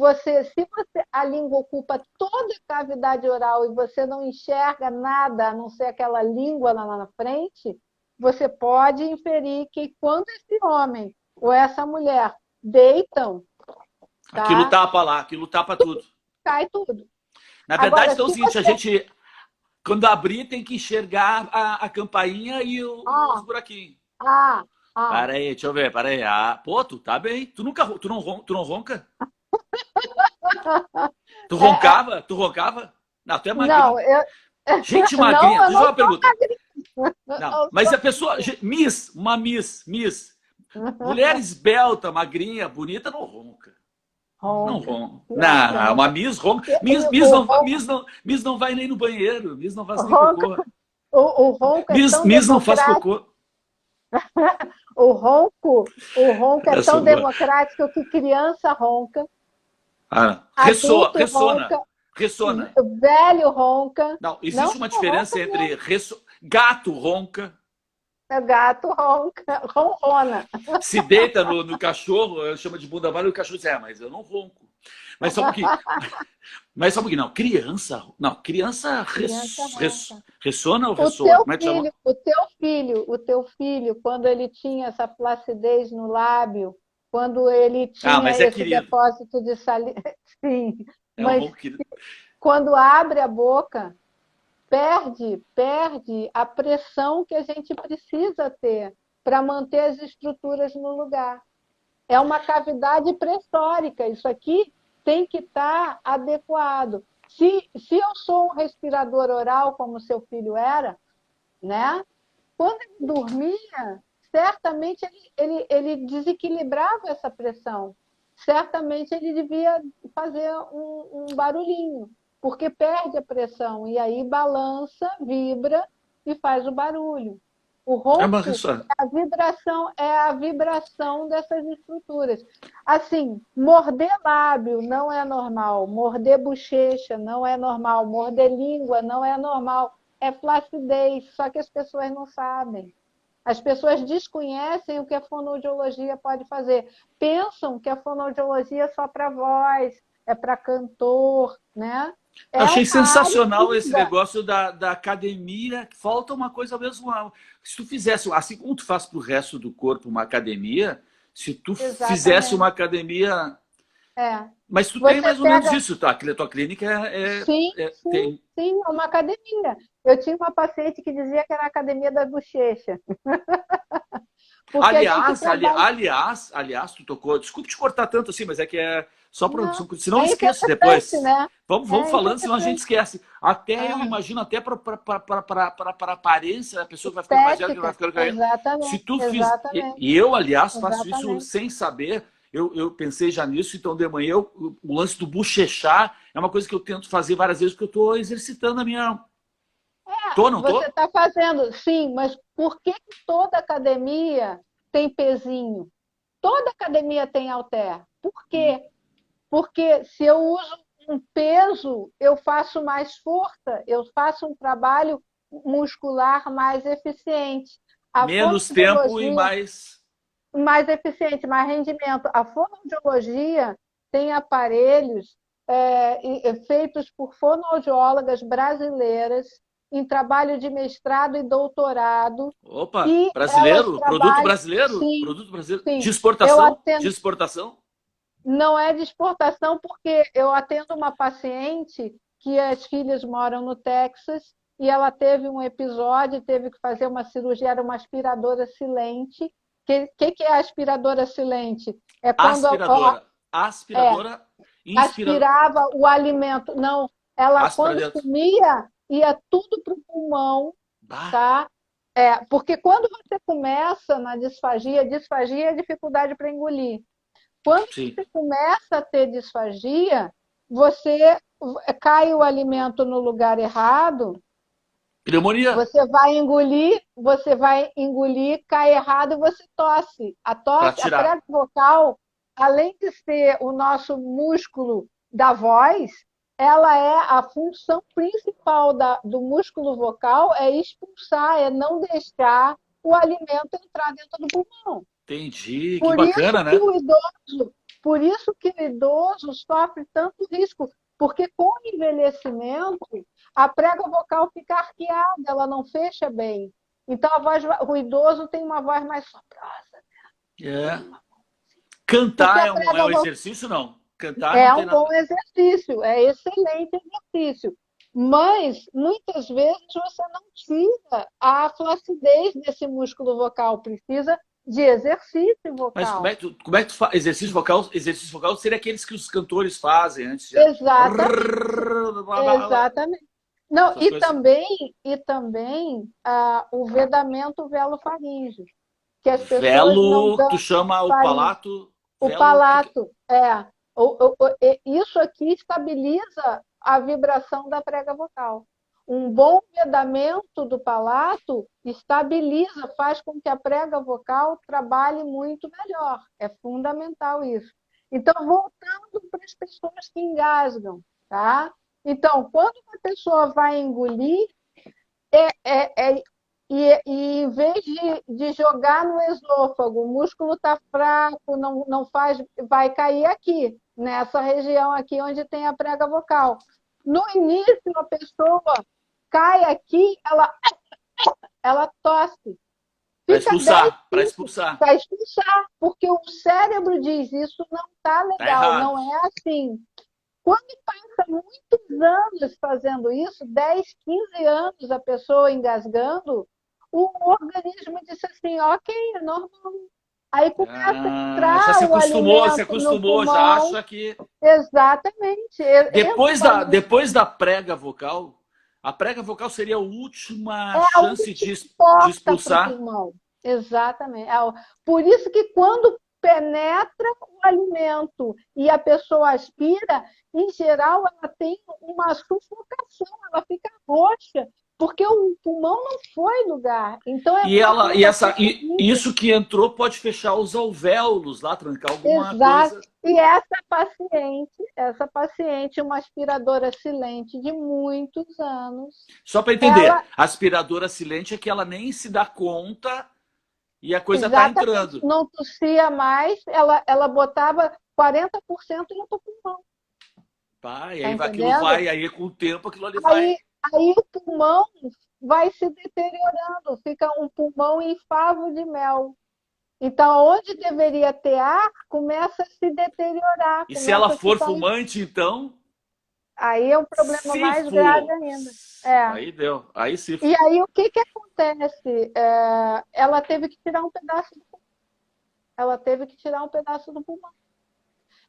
a língua ocupa toda a cavidade oral e você não enxerga nada a não ser aquela língua lá na frente, você pode inferir que quando esse homem ou essa mulher deitam, Aquilo tá? tapa lá, aquilo tapa tudo. Cai tudo. Na verdade, Agora, então é o se seguinte, a você. gente, quando abrir, tem que enxergar a campainha e os Ah, buraquinhos. ah, ah. Para aí, deixa eu ver, para aí. Ah, pô, tu tá bem. Tu não ronca? Tu É, é, roncava? Tu roncava? Não, tu é não, magrinha. Gente magrinha, não, eu deixa eu fazer não uma sou pergunta. magrinha. Não, Eu mas sou... a pessoa, Miss, mulher esbelta, magrinha, bonita, não ronca. Não Ronca. ronca. Claro, Não, uma ronca. Miss ronca. O ronco, Miss não vai nem no banheiro. Miss não faz nem ronca, cocô. o ronco é tão Miss não faz democrático. cocô. O ronco é Essa tão boa. democrático que criança ronca, Ah, adulto ressona. ronca, Ressona. velho ronca. Não, Não existe uma só ronca diferença entre mesmo, gato ronca, gato ronca, ronrona. se deita no cachorro, eu chamo de bunda mole, e o cachorro diz, mas eu não ronco. Mas só um pouquinho. Mas só um pouquinho, não. Criança. Não, criança Criança ronca. ressona ou O ressoa? teu Como é que chama? filho, o teu filho, o teu filho, quando ele tinha essa flacidez no lábio, quando ele Ah, tinha mas é esse querido. depósito de saliva, sim, É um mas ronco querido. quando abre a boca, perde a pressão que a gente precisa ter para manter as estruturas no lugar. É uma cavidade pressórica. Isso aqui tem que estar adequado. Se eu sou um respirador oral, como seu filho era, né? Quando ele dormia, certamente ele desequilibrava essa pressão. Certamente ele devia fazer um barulhinho, porque perde a pressão e aí balança, vibra e faz o barulho. O É uma ronco ressoa. é a vibração dessas estruturas. Assim, morder lábio não é normal, morder bochecha não é normal, morder língua não é normal. É flacidez, só que as pessoas não sabem. As pessoas desconhecem o que a fonoaudiologia pode fazer. Pensam que a fonoaudiologia é só para voz, é para cantor, né? É Achei uma área sensacional esse linda. negócio da academia. Falta uma coisa mesmo. Se tu fizesse, assim como tu faz para o resto do corpo uma academia, se tu fizesse uma Exatamente. academia. É. Mas tu tem Você mais ou menos pega. isso, tá? A tua clínica Sim, sim, tem. sim, é uma academia. Eu tinha uma paciente que dizia que era a academia da bochecha, porque a gente trabalha. Aliás, tu tocou. Desculpe te cortar tanto assim, mas é que é só para. Não, Senão eu é esqueço interessante, depois. né? Vamos É falando, senão a gente interessante. esquece. Até eu Ah, imagino, até para a aparência, a pessoa que vai ficando mais velha, que vai estética, ficando caindo. Se exatamente, tu fiz. exatamente, E eu, aliás, faço isso exatamente. sem saber. Eu pensei já nisso, então de manhã o lance do bochechar é uma coisa que eu tento fazer várias vezes, porque eu estou exercitando a minha. Tô, não Você tô? está fazendo, sim, mas por que que toda academia tem pezinho? Toda academia tem halter. Por quê? Porque se eu uso um peso, eu faço mais força, eu faço um trabalho muscular mais eficiente. A Menos tempo e fonoaudiologia, mais. mais eficiente, mais rendimento. A fonoaudiologia tem aparelhos feitos por fonoaudiólogas brasileiras em trabalho de mestrado e doutorado, Opa, e elas brasileiro? Produto trabalham, brasileiro? sim, Produto brasileiro? De sim. Eu exportação? De atendo. exportação? Não é de exportação, porque eu atendo uma paciente que as filhas moram no Texas e ela teve um episódio, teve que fazer uma cirurgia, era uma aspiradora silente. O que é aspiradora silente? É quando Aspiradora. é, Aspiradora. Inspiradora. aspirava o alimento. Não, ela Aspira quando dentro. comia, ia tudo para o pulmão, Bah, tá? Porque quando você começa na disfagia é dificuldade para engolir. Quando sim. você começa a ter disfagia, você cai o alimento no lugar errado, Pneumonia. você vai engolir, cai errado e você tosse. A Para tosse, a tirar. prega vocal, além de ser o nosso músculo da voz, ela é a função principal do músculo vocal é expulsar, é não deixar o alimento entrar dentro do pulmão. Entendi. Que Por isso bacana, que né? o idoso, por isso que o idoso sofre tanto risco, porque com o envelhecimento a prega vocal fica arqueada, ela não fecha bem. Então o idoso tem uma voz mais soprosa, É. tem uma, porque Cantar a é prega um vocal exercício, não? Cantar não é tem um bom nada. exercício, é excelente exercício. Mas muitas vezes você não tira a flacidez desse músculo vocal, precisa de exercício Mas vocal. como é que tu faz? Exercício vocal seria aqueles que os cantores fazem antes de. Exatamente, exatamente. Não, Essas coisas assim. e também o vedamento velofaríngeo, que as pessoas não Velo, tu dão chama o faringe. palato. O Velo. palato, isso aqui estabiliza a vibração da prega vocal. Um bom vedamento do palato estabiliza, faz com que a prega vocal trabalhe muito melhor. É fundamental isso. Então, voltando para as pessoas que engasgam, tá? Então, quando uma pessoa vai engolir, é, é, é, e em vez de jogar no esôfago, o músculo está fraco, não faz, vai cair aqui, nessa região aqui onde tem a prega vocal. No início, a pessoa cai aqui, ela tosse. Para Fica 10 expulsar. Para minutos expulsar. para expulsar, porque o cérebro diz isso não está Tá legal, errado. não é assim. Quando passa muitos anos fazendo isso, 10, 15 anos a pessoa engasgando, o organismo disse assim, ok, é normal. Aí começa a Ah, já entrar o se alimento no acostumou, já pulmão, acha que. exatamente, entra o alimento. Depois da prega vocal, a prega vocal seria a última É a chance última de porta para o expulsar. pulmão. Exatamente. Por isso que quando penetra o alimento e a pessoa aspira, em geral ela tem uma sufocação, ela fica roxa, porque o pulmão não foi lugar. Então é E uma ela e essa sensação horrível. isso que entrou pode fechar os alvéolos lá, trancar alguma Exato. coisa. E essa paciente, uma aspiradora silente de muitos anos, Só para entender, ela a aspiradora silente é que ela nem se dá conta e a coisa está exatamente entrando. não tossia mais, ela botava 40% no pulmão. Pá, e Tá aí aquilo entendendo? vai, aí com o tempo aquilo ali vai. Aí, aí o pulmão vai se deteriorando, fica um pulmão em favo de mel. Então, onde deveria ter ar, começa a se deteriorar, E se ela começa a for ficar. fumante, então, Aí é um problema se mais grave for, ainda. É. aí deu, aí se E aí o que que acontece? Ela teve que tirar um pedaço do pulmão. Ela teve que tirar um pedaço do pulmão.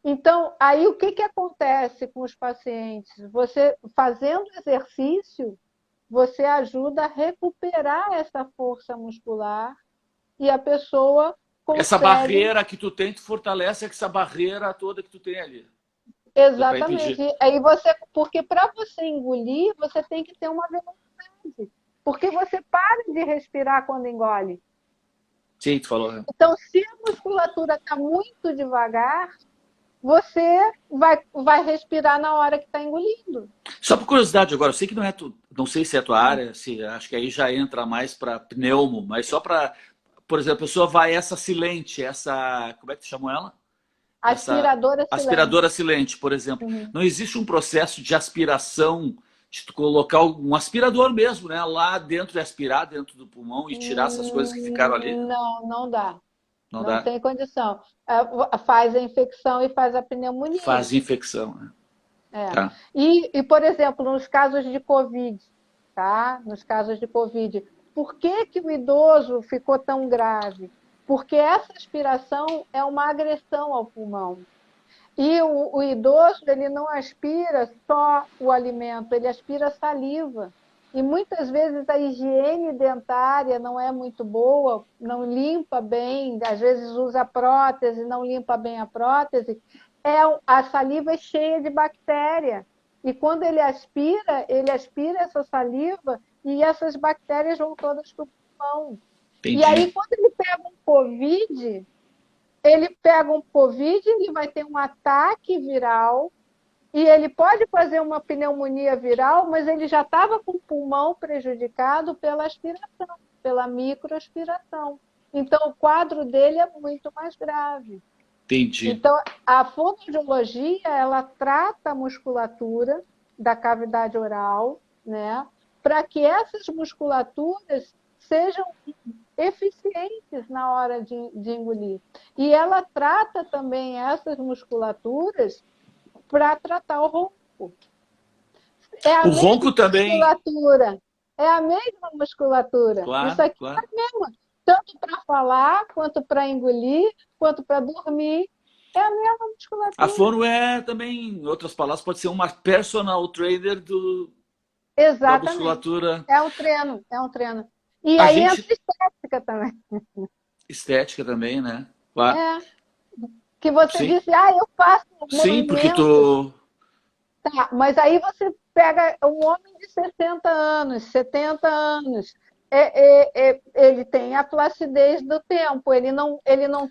Então, aí o que que acontece com os pacientes? Você fazendo exercício, você ajuda a recuperar essa força muscular e a pessoa essa consegue. barreira que tu tem, tu fortalece essa barreira toda que tu tem ali. Deu para Exatamente. impedir. Aí você, porque para você engolir, você tem que ter uma velocidade. Porque você para de respirar quando engole. Sim, tu falou. Né? Então, se a musculatura está muito devagar, você vai respirar na hora que está engolindo. Só por curiosidade agora, eu sei que não é tu, não sei se é a tua área, se acho que aí já entra mais para pneumo, mas só para, por exemplo, a pessoa vai essa silente, essa, como é que tu chamou ela? Essa Aspiradora silente. aspiradora silente, por exemplo. Uhum. Não existe um processo de aspiração, de tu colocar um aspirador mesmo, né, lá dentro e aspirar dentro do pulmão e tirar essas coisas que ficaram ali? Não, não dá. Não Não dá? tem condição. Faz a infecção e faz a pneumonia. Faz infecção, né? É. Tá. Por exemplo, nos casos de Covid, tá? Nos casos de Covid, por que que o idoso ficou tão grave? Porque essa aspiração é uma agressão ao pulmão. E o idoso, ele não aspira só o alimento, ele aspira saliva. E muitas vezes a higiene dentária não é muito boa, não limpa bem, às vezes usa prótese, não limpa bem a prótese. A saliva é cheia de bactéria. E quando ele aspira essa saliva e essas bactérias vão todas para o pulmão. E aí, Entendi. quando ele pega um Covid, ele vai ter um ataque viral e ele pode fazer uma pneumonia viral, mas ele já estava com o pulmão prejudicado pela aspiração, pela microaspiração. Então, o quadro dele é muito mais grave. Entendi. Então, a fonoaudiologia, ela trata a musculatura da cavidade oral, né, para que essas musculaturas sejam eficientes na hora de engolir. E ela trata também essas musculaturas para tratar o ronco. É a O ronco mesma também, musculatura. É a mesma musculatura. Isso claro, aqui é claro. a mesma. Tanto para falar, quanto para engolir, quanto para dormir. É a mesma A musculatura. fono é também, em outras palavras, pode ser uma personal trainer da Exatamente. musculatura. É um treino, é um treino. E A aí entra gente, estética também. estética também, né? Claro. É. Que você Sim, disse, eu faço sim, porque movimentos. tu, Tá, mas aí você pega um homem de 60 anos, 70 anos, ele tem a placidez do tempo, ele não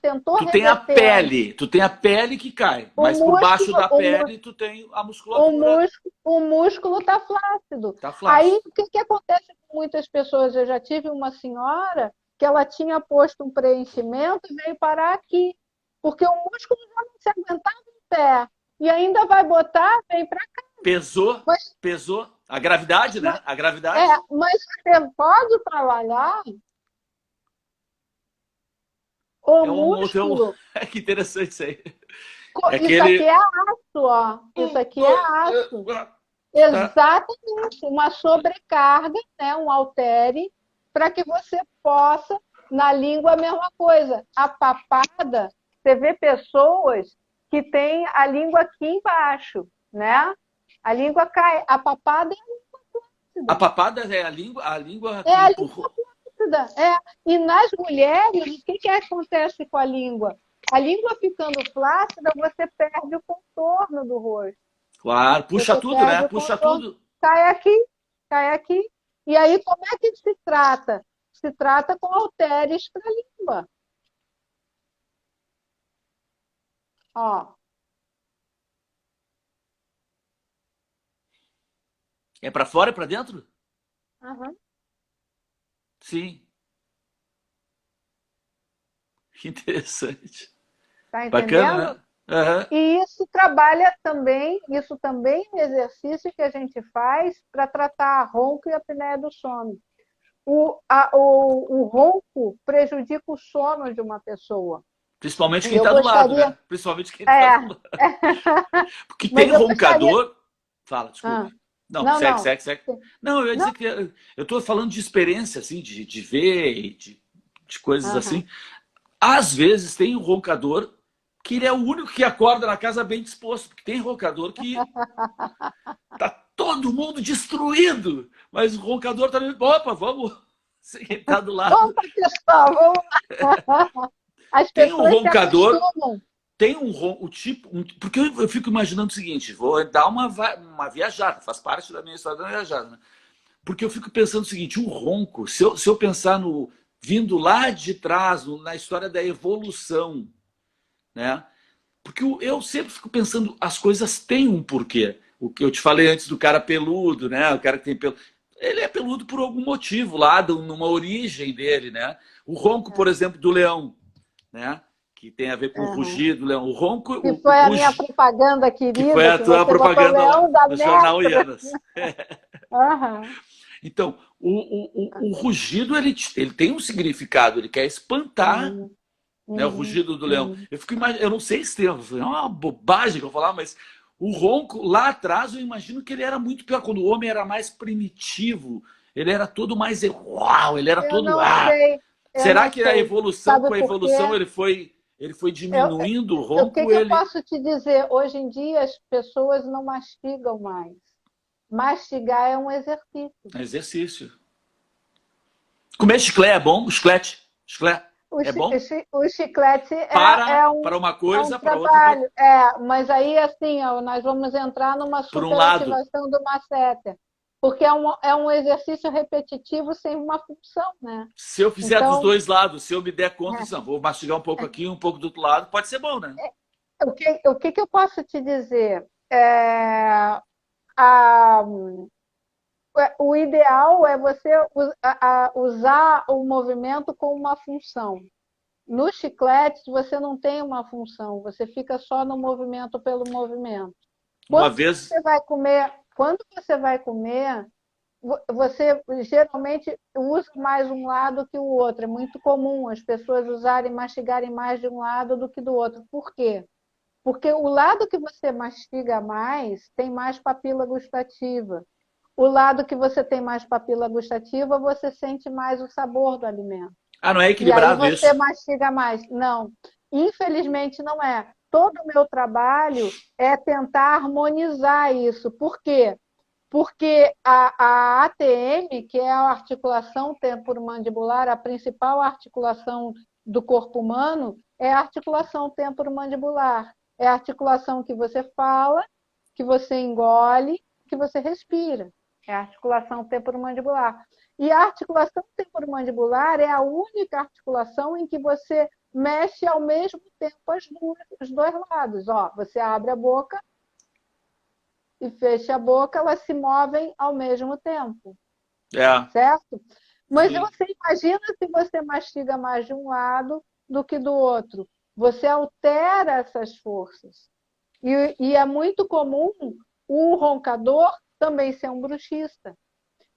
tentou reverter tu tem a pele que cai, o mas por baixo músculo, da pele tu tem a o musculatura, músculo, o músculo está flácido. tá Aí, flácido. o que acontece com muitas pessoas? Eu já tive uma senhora que ela tinha posto um preenchimento e veio parar aqui, porque o músculo já não se aguentava em pé. E ainda vai botar, vem para cá. Pesou, Mas, pesou. A gravidade, mas né? A gravidade. mas você pode trabalhar o É um outro. músculo. Que interessante isso aí. É Isso aqui aquele. é aço, ó. Isso aqui é aço. Tá. Exatamente, uma sobrecarga, né, um haltere, para que você possa, na língua, a mesma coisa. A papada, você vê pessoas que têm a língua aqui embaixo, né? A língua cai, a papada é a língua A flácida. papada é a língua É que a língua empurrou. flácida. E nas mulheres, o que, que acontece com a língua? A língua ficando flácida, você perde o contorno do rosto. Claro, puxa Você tudo, né? perde o Puxa contorno, tudo. cai aqui, cai aqui. E aí, como é que se trata? Se trata com halteres para a língua. Ó, É para fora e para dentro? uhum. Sim. Que interessante. Tá Bacana, entendendo? né? Aham. E isso também é um exercício que a gente faz para tratar a ronco e a apneia do sono. O ronco prejudica o sono de uma pessoa. Principalmente E quem eu está do lado, gostaria. né? Principalmente quem está do É, lado. Porque tem mas eu gostaria. roncador. Fala, desculpe. Ah, Não, não, segue, não. segue, segue. Não, eu ia Não. dizer que eu estou falando de experiência, assim, de ver e de coisas Aham. assim. Às vezes tem um roncador que ele é o único que acorda na casa bem disposto, porque tem roncador que tá todo mundo destruído, mas o roncador tá ali, opa, vamos, quem tá do lado. Opa, pessoal, vamos lá. As Tem um pessoas se roncador, acostumam. tem o tipo, porque eu fico imaginando o seguinte, vou dar uma viajada, faz parte da minha história da viajada, né? Porque eu fico pensando o seguinte, o ronco, se eu pensar no vindo lá de trás, na história da evolução, né? Porque eu sempre fico pensando, as coisas têm um porquê. O que eu te falei antes do cara peludo, né? O cara que tem pelo. Ele é peludo por algum motivo lá, numa origem dele, né? O ronco, por É. exemplo, do leão, né? Que tem a ver com o Aham. rugido do leão. O ronco, Que o foi a minha rugido, propaganda que foi querida, a que tua você botou propaganda lá Leão da no jornal Mestra. Ianas. Aham. Então, o rugido ele tem um significado, ele quer espantar, Uhum. né, o Uhum. rugido do leão. Uhum. Eu fico imaginando, eu não sei se tem, é uma bobagem que eu vou falar, mas o ronco lá atrás eu imagino que ele era muito pior quando o homem era mais primitivo, ele era todo mais uau, ele era Eu todo não sei, eu Será não que a sei. evolução Sabe com a por quê? evolução ele foi Eu, diminuindo o o que ronco, que eu ele posso te dizer? Hoje em dia as pessoas não mastigam mais. Mastigar é um exercício. é exercício. Comer chiclete é bom, chiclete, chiclete O, é chi- o bom chi- o chiclete para para uma é um coisa, para outra pode trabalho, mas aí assim, ó, nós vamos entrar numa por um lado. superativação do masséter, porque é um exercício repetitivo sem uma função, né? Se eu fizer dos Então, dois lados, se eu me der conta, é, não, vou mastigar um pouco aqui, um pouco do outro lado, pode ser bom, né? o que eu posso te dizer? A, o ideal é você usar o movimento com uma função. No chiclete, você não tem uma função, você fica só no movimento pelo movimento. Uma Quando vez, você vai comer, quando você vai comer, você geralmente usa mais um lado que o outro. É muito comum as pessoas usarem, mastigarem mais de um lado do que do outro. Por quê? Porque o lado que você mastiga mais tem mais papila gustativa. O lado que você tem mais papila gustativa, você sente mais o sabor do alimento. não é E aí equilibrado você isso. mastiga mais. Não, infelizmente não é. Todo o meu trabalho é tentar harmonizar isso. Por quê? Porque a ATM, que é a articulação temporomandibular, a principal articulação do corpo humano, é a articulação temporomandibular. É a articulação que você fala, que você engole, que você respira. É a articulação temporomandibular. E a articulação temporomandibular é a única articulação em que você mexe ao mesmo tempo os dois lados. Ó, você abre a boca e fecha a boca, elas se movem ao mesmo tempo, É, certo? Mas sim. você imagina se você mastiga mais de um lado do que do outro. Você altera essas forças. E é muito comum o roncador também ser um bruxista.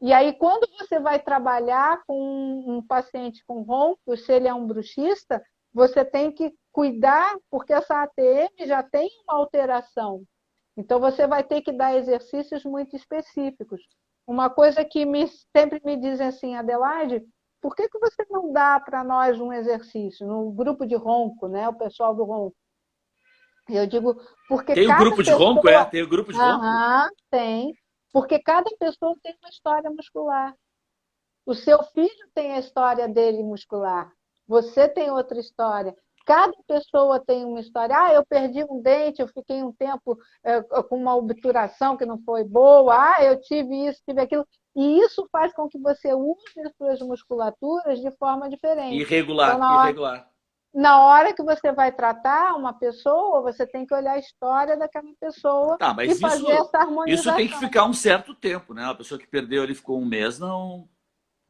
E aí, quando você vai trabalhar com um paciente com ronco, se ele é um bruxista, você tem que cuidar, porque essa ATM já tem uma alteração. Então, você vai ter que dar exercícios muito específicos. Uma coisa que sempre me dizem assim, Adelaide, por que você não dá para nós um exercício no grupo de ronco, né? O pessoal do ronco? E eu digo, porque Tem o cada grupo de ronco, é? pessoa. Tem o grupo de ronco? Aham, tem. Porque cada pessoa tem uma história muscular. O seu filho tem a história dele muscular. Você tem outra história. Cada pessoa tem uma história. Ah, eu perdi um dente, eu fiquei um tempo com uma obturação que não foi boa. Ah, eu tive isso, tive aquilo. E isso faz com que você use as suas musculaturas de forma diferente. Então, Irregular, na hora, irregular. na hora que você vai tratar uma pessoa, você tem que olhar a história daquela pessoa Tá, e mas fazer isso, essa isso tem que harmonização. ficar um certo tempo, né? A pessoa que perdeu ele ficou um mês, não,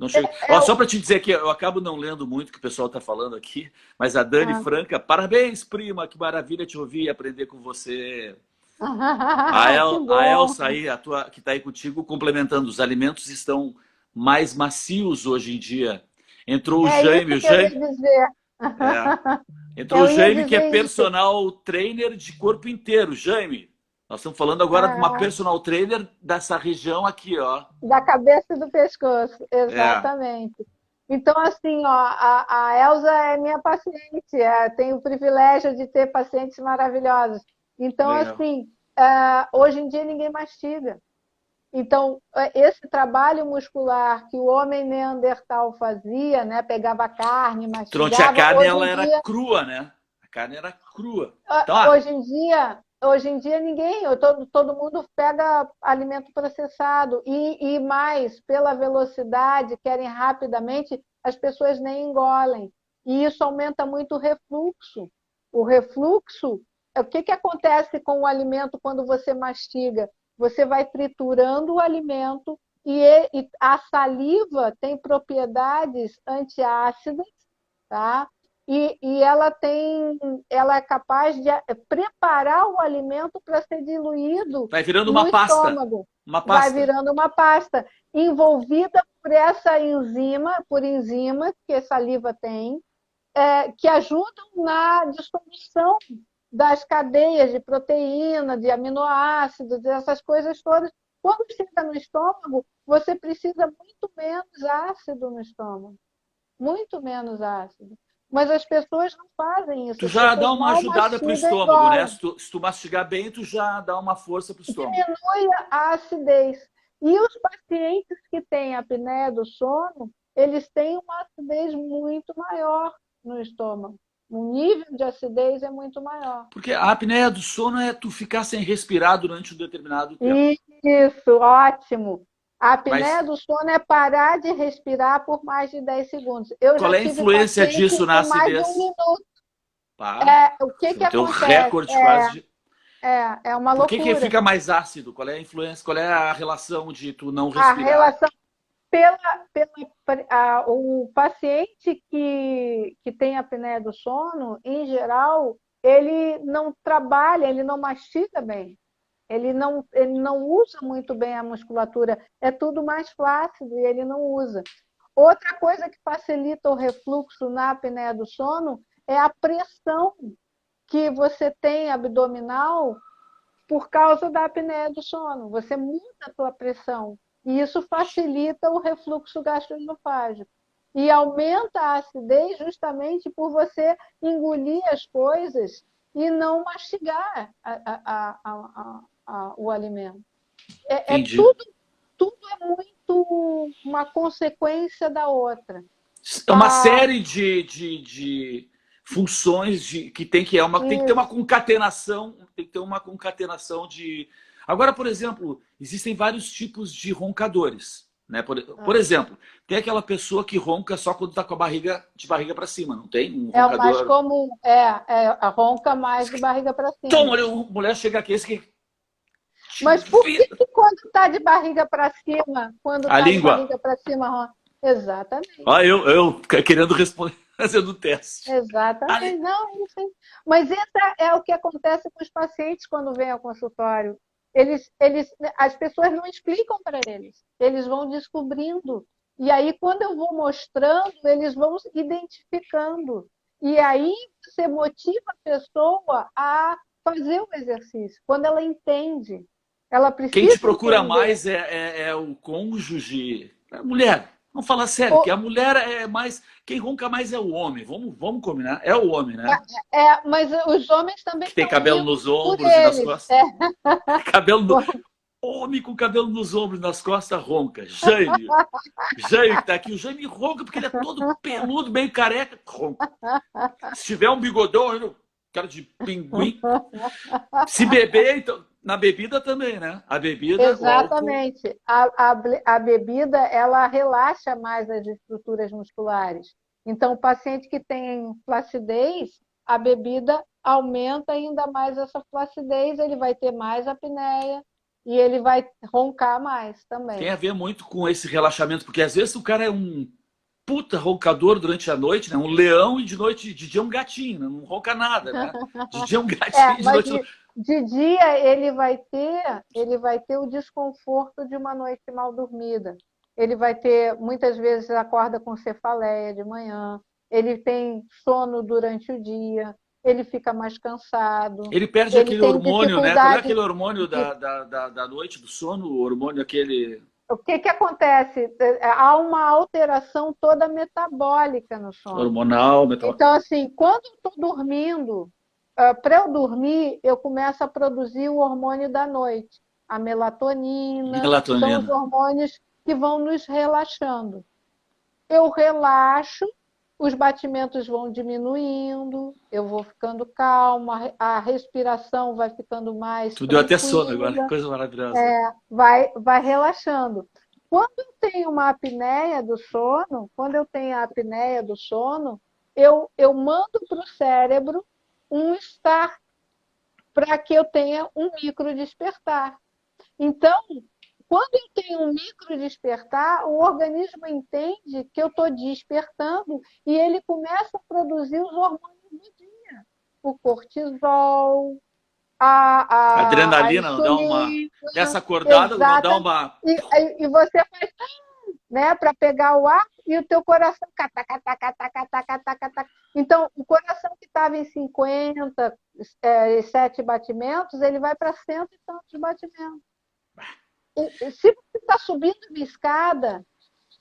Não chega. É, Ó, só para te dizer que eu acabo não lendo muito o que o pessoal está falando aqui, mas a Dani Franca, parabéns, prima, que maravilha te ouvir e aprender com você. Que A bom. Elsa aí, que está aí contigo, complementando, os alimentos estão mais macios hoje em dia. Entrou o É Jaime, isso que eu ia dizer. é, entrou o Eu ia Jaime, que é dizer isso. personal trainer de corpo inteiro. Jaime, nós estamos falando agora de uma Ah, personal trainer dessa região aqui, ó. da cabeça e do pescoço, É, exatamente. Então, assim, ó, a Elza é minha paciente, tenho o privilégio de ter pacientes maravilhosos. Então, legal. assim, hoje em dia ninguém mastiga. Então, esse trabalho muscular que o homem neandertal fazia, né, pegava carne, Tronte, a mastigava, carne ela era crua, né? A carne era crua. Então, hoje em dia ninguém, todo mundo pega alimento processado e mais, pela velocidade, querem rapidamente, as pessoas nem engolem. E isso aumenta muito o refluxo. O refluxo, o que, que acontece com o alimento quando você mastiga? Você vai triturando o alimento e a saliva tem propriedades antiácidas, tá? E ela é capaz de preparar o alimento para ser diluído vai virando no uma pasta. estômago. Uma Vai pasta. virando uma pasta envolvida por essa enzima, por enzimas que a saliva tem, que ajudam na dissolução das cadeias de proteína, de aminoácidos, essas coisas todas. Quando chega no estômago, você precisa muito menos ácido no estômago, muito menos ácido. Mas as pessoas não fazem isso, Tu as já dá pessoas uma mal ajudada pro mastigam e estômago, né? engolem. Se tu mastigar bem, tu já dá uma força pro estômago. Diminui a acidez. E os pacientes que têm apneia do sono, eles têm uma acidez muito maior no estômago. O nível de acidez é muito maior. Porque a apneia do sono é tu ficar sem respirar durante um determinado tempo. Isso, ótimo. A apneia Mas do sono é parar de respirar por mais de 10 segundos. Eu qual já é a tive influência paciente disso na com mais de um acidez? minuto. Pá, O que, que tem um acontece? recorde quase de... É uma Por que loucura. fica mais ácido? Qual é a influência? Qual é a relação de tu não A respirar? relação o paciente que tem apneia do sono, em geral, ele não trabalha, ele não mastiga bem. Ele não usa muito bem a musculatura, é tudo mais flácido e ele não usa. Outra coisa que facilita o refluxo na apneia do sono é a pressão que você tem abdominal por causa da apneia do sono. Você muda a sua pressão e isso facilita o refluxo gastroesofágico. E aumenta a acidez justamente por você engolir as coisas e não mastigar o alimento. Entendi. Tudo é muito uma consequência da outra. É uma série de funções que tem que ter uma Isso. concatenação, tem que ter uma concatenação de. Agora, por exemplo, existem vários tipos de roncadores. Né? Por exemplo, tem aquela pessoa que ronca só quando está com a barriga de barriga para cima, não tem? Um É o mais roncador. comum, a ronca mais de barriga para Toma, cima. olha, mulher chega aqui, esse que te Mas por que, vira. que quando está de barriga para cima, A língua. ronca? Exatamente. Ó, eu querendo responder, fazendo o teste. Exatamente. Não, não sei. Mas isso é o que acontece com os pacientes quando vêm ao consultório. As pessoas não explicam para eles. Eles vão descobrindo. E aí, quando eu vou mostrando, eles vão identificando. E aí você motiva a pessoa a fazer o exercício. Quando ela entende, ela Quem te precisa procura entender. mais é o cônjuge, é a mulher. Vamos falar sério, que a mulher é mais. Quem ronca mais é o homem. Vamos combinar. É o homem, né? Mas os homens também Que tem são cabelo nos vivos por ombros e nas eles. costas. Cabelo no... Homem com cabelo nos ombros e nas costas ronca. Jaime. Jaime que tá aqui. O Jaime ronca porque ele é todo peludo, meio careca. Ronca. Se tiver um bigodão, cara de pinguim. Se beber, então. Na bebida também, né? A bebida, o álcool. Exatamente. A bebida, ela relaxa mais as estruturas musculares. Então, o paciente que tem flacidez, a bebida aumenta ainda mais essa flacidez, ele vai ter mais apneia e ele vai roncar mais Tem a também. ver muito com esse relaxamento, porque às vezes o cara é um puta roncador durante a noite, né? Um leão e de noite, de dia é um gatinho, né? Não ronca nada, né? De dia é um gatinho, de Mas noite. de dia ele vai ter o desconforto de uma noite mal dormida. Ele vai ter, muitas vezes, acorda com cefaleia de manhã, ele tem sono durante o dia, ele fica mais cansado, Ele perde ele aquele tem hormônio, né? Qual é dificuldade aquele hormônio de. da noite, do sono? O hormônio aquele O que que acontece? Há uma alteração toda metabólica no sono. hormonal, metal... Então, assim, quando eu estou dormindo, para eu dormir, eu começo a produzir o hormônio da noite. A melatonina, são os melatonina. hormônios que vão nos relaxando. Eu relaxo, os batimentos vão diminuindo, eu vou ficando calma, a respiração vai ficando mais Tu deu até sono agora, tranquila, coisa maravilhosa. vai relaxando. Quando eu tenho uma apneia do sono, quando eu tenho a apneia do sono, eu mando para o cérebro um start para que eu tenha um micro despertar. Então, quando eu tenho um micro despertar, o organismo entende que eu estou despertando e ele começa a produzir os hormônios do dia. O cortisol, a Adrenalina não dá uma. insulina, Dessa acordada não dá exata. uma. E você faz, né, para pegar o ar e o teu coração cata, cata, cata, cata, cata, cata. Então, o coração que estava em 50, 7 batimentos, ele vai para cento e tantos batimentos. E se você está subindo uma escada,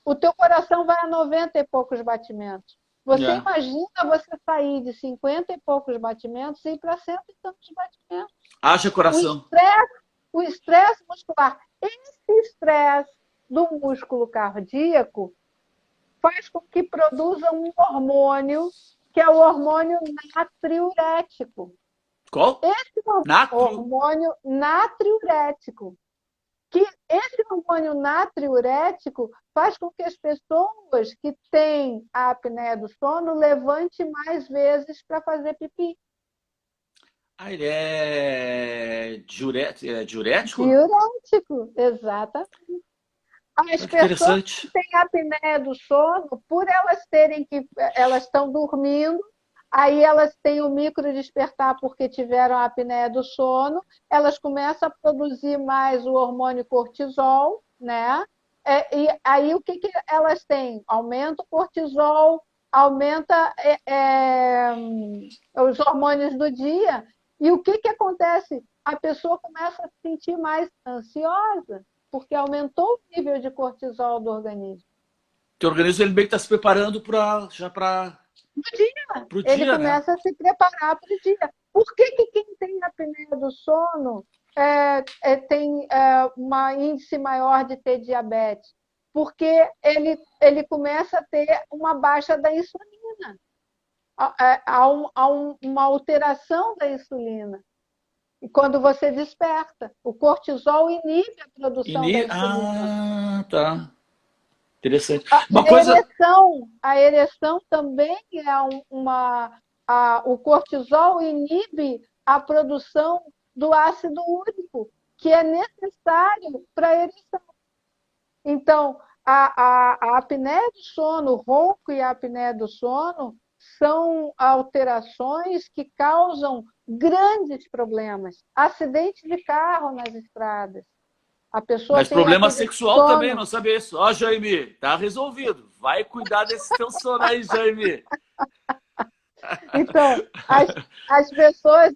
o teu coração vai a 90 e poucos batimentos. Você É. imagina você sair de 50 e poucos batimentos e ir para cento e tantos batimentos. Haja O coração. estresse, o estresse muscular. Esse estresse do músculo cardíaco faz com que produza um hormônio que é o hormônio natriurético. Qual? Esse Natro. hormônio natriurético, que esse hormônio natriurético faz com que as pessoas que têm a apneia do sono levante mais vezes para fazer pipi. Ah, ele é diurético? Diurético, exatamente. As Olha que pessoas que interessante. têm apneia do sono, por elas terem que, elas estão dormindo, aí elas têm o micro despertar porque tiveram a apneia do sono, elas começam a produzir mais o hormônio cortisol, né? E aí o que, que elas têm? Aumenta o cortisol, aumenta os hormônios do dia, e o que, que acontece? A pessoa começa a se sentir mais ansiosa, porque aumentou o nível de cortisol do organismo. Teu organismo ele meio que está se preparando já para No dia, o ele dia, né? começa a se preparar para o dia. Por que, que quem tem apneia do sono tem um índice maior de ter diabetes? Porque ele começa a ter uma baixa da insulina. Há uma alteração da insulina. E quando você desperta, o cortisol inibe a produção da insulina. Ah, tá. Interessante. A Uma coisa. ereção também é o cortisol inibe a produção do ácido úrico, que é necessário para a ereção. Então, a apneia do sono, o ronco e a apneia do sono são alterações que causam grandes problemas. Acidente de carro nas estradas. A pessoa Mas tem problema aquele sexual também, sono. não sabia isso. Ó, Jaime, tá resolvido. Vai cuidar desse teu sono aí, Jaime. Então,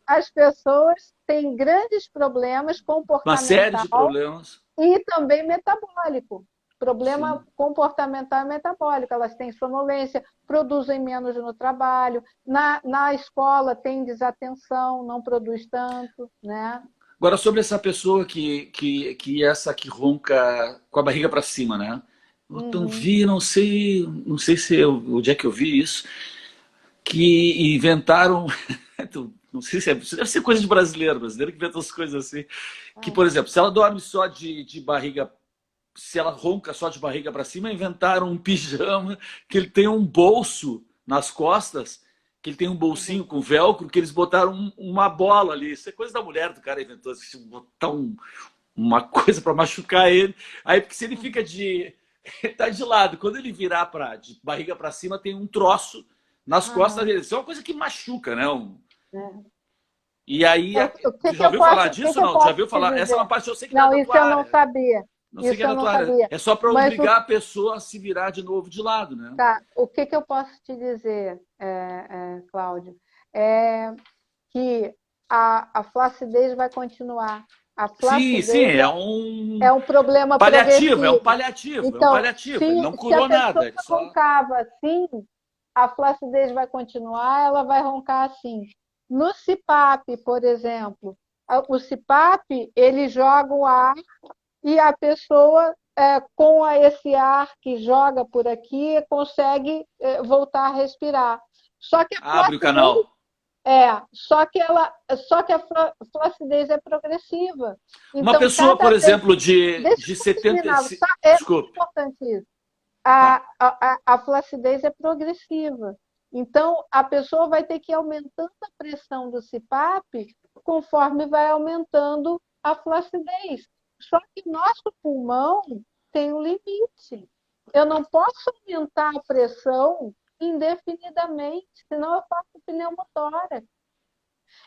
as pessoas têm grandes problemas Uma série de comportamental problemas. e também metabólico. Problema Sim. comportamental e metabólico. Elas têm sonolência, produzem menos no trabalho. Na escola tem desatenção, não produz tanto, né? Agora, sobre essa pessoa essa que ronca com a barriga para cima, né? Eu não Uhum. vi, não sei onde é que eu vi isso, que inventaram, não sei se deve ser coisa de brasileiro que inventa as coisas assim, que, por exemplo, se ela dorme só de barriga, se ela ronca só de barriga para cima, inventaram um pijama que ele tem um bolso nas costas, que ele tem um Uhum. bolsinho com velcro, que eles botaram uma bola ali. Isso é coisa da mulher do cara inventou, assim, botar uma coisa para machucar ele. Aí, porque se ele fica ele tá de lado, quando ele virar de barriga para cima, tem um troço nas costas dele. Isso é uma coisa que machuca, né? É. E aí, O tu já ouviu falar disso, que eu não? Já posso ouviu te falar? Essa é uma dizer? parte que eu sei que não é Não, da isso tua eu não área. sabia. Não sei que Isso é eu da não tua área. sabia. É só para Mas obrigar a pessoa a se virar de novo de lado, né? tá, o que eu posso te dizer, Cláudio? É que a flacidez vai continuar. A Sim, sim, flacidez é é um problema paliativo, é um progressivo. paliativo, é um Então, paliativo. Ele não se a curou pessoa nada, ele só. roncava assim, a flacidez vai continuar, ela vai roncar assim. No CPAP, por exemplo, o CPAP, ele joga o ar e a pessoa, com esse ar que joga por aqui, consegue voltar a respirar. Só que a Abre o flacidez canal. só que a flacidez é progressiva. Uma Então, pessoa, por cada vez. exemplo, Deixa de eu 70. terminar. É muito Desculpe. importante isso. Tá. A flacidez é progressiva. Então, a pessoa vai ter que ir aumentando a pressão do CPAP conforme vai aumentando a flacidez. Só que nosso pulmão tem um limite. Eu não posso aumentar a pressão indefinidamente, senão eu faço pneumotórax.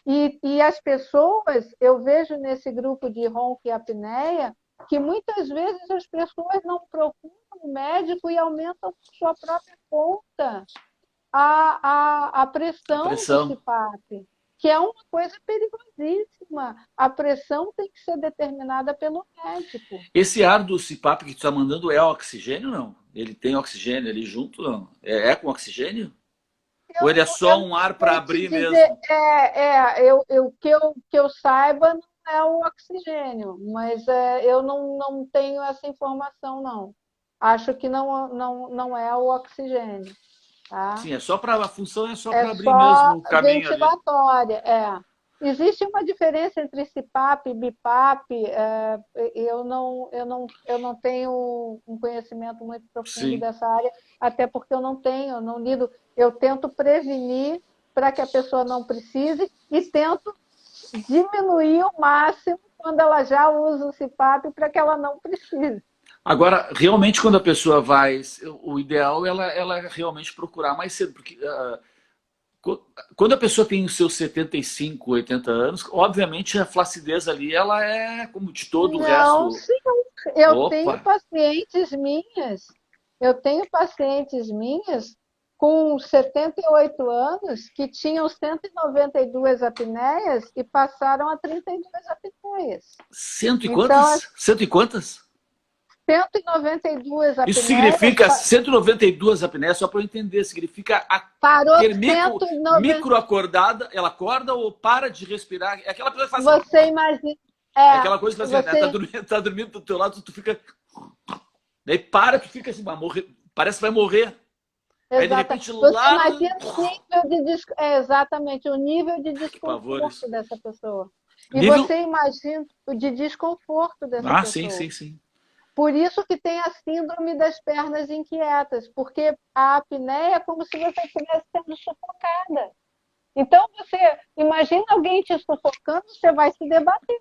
E as pessoas, eu vejo nesse grupo de ronco e apneia, que muitas vezes as pessoas não procuram o médico e aumentam por sua própria conta a A pressão do pressão. CPAP, que é uma coisa perigosíssima. A pressão tem que ser determinada pelo médico. Esse ar do CPAP que tu está mandando é oxigênio, não? Ele tem oxigênio ali junto, não? É com oxigênio? Ou ele é Eu só não um ar para sei te abrir dizer, mesmo? que eu saiba não é o oxigênio, mas eu não tenho essa informação, não. Acho que não é o oxigênio, tá? Sim, é só para a função é só É para abrir só mesmo o caminho ali. ventilatória, Existe uma diferença entre CPAP e BIPAP. Eu não tenho um conhecimento muito profundo Sim. dessa área, até porque eu não lido. Eu tento prevenir para que a pessoa não precise e tento diminuir o máximo quando ela já usa o CPAP para que ela não precise. Agora, realmente, quando a pessoa vai, o ideal é ela realmente procurar mais cedo, porque quando a pessoa tem os seus 75, 80 anos, obviamente a flacidez ali, ela é como de todo o Não, resto. sim, eu tenho Opa, pacientes minhas, eu tenho pacientes minhas com 78 anos que tinham 192 apneias e passaram a 32 apneias. cento e Então, as quantas? Cento e quantas? 192 Isso apneias significa 192 apneias, só para eu entender, significa parou ter micro 190. acordada, ela acorda ou para de respirar? É aquela pessoa que faz assim, Você imagina, é aquela coisa que faz assim, né? você Tá dormindo do teu lado, tu fica. Daí para, tu fica assim, vai morrer, parece que vai morrer. Aí de exata, repente você lá. imagina o nível de exatamente o nível de Que pavor desconforto isso. dessa pessoa. E Nível. você imagina o de desconforto dessa Ah, sim, pessoa. sim, sim. Por isso que tem a síndrome das pernas inquietas, porque a apneia é como se você estivesse sendo sufocada. Então, você imagina alguém te sufocando, você vai se debater.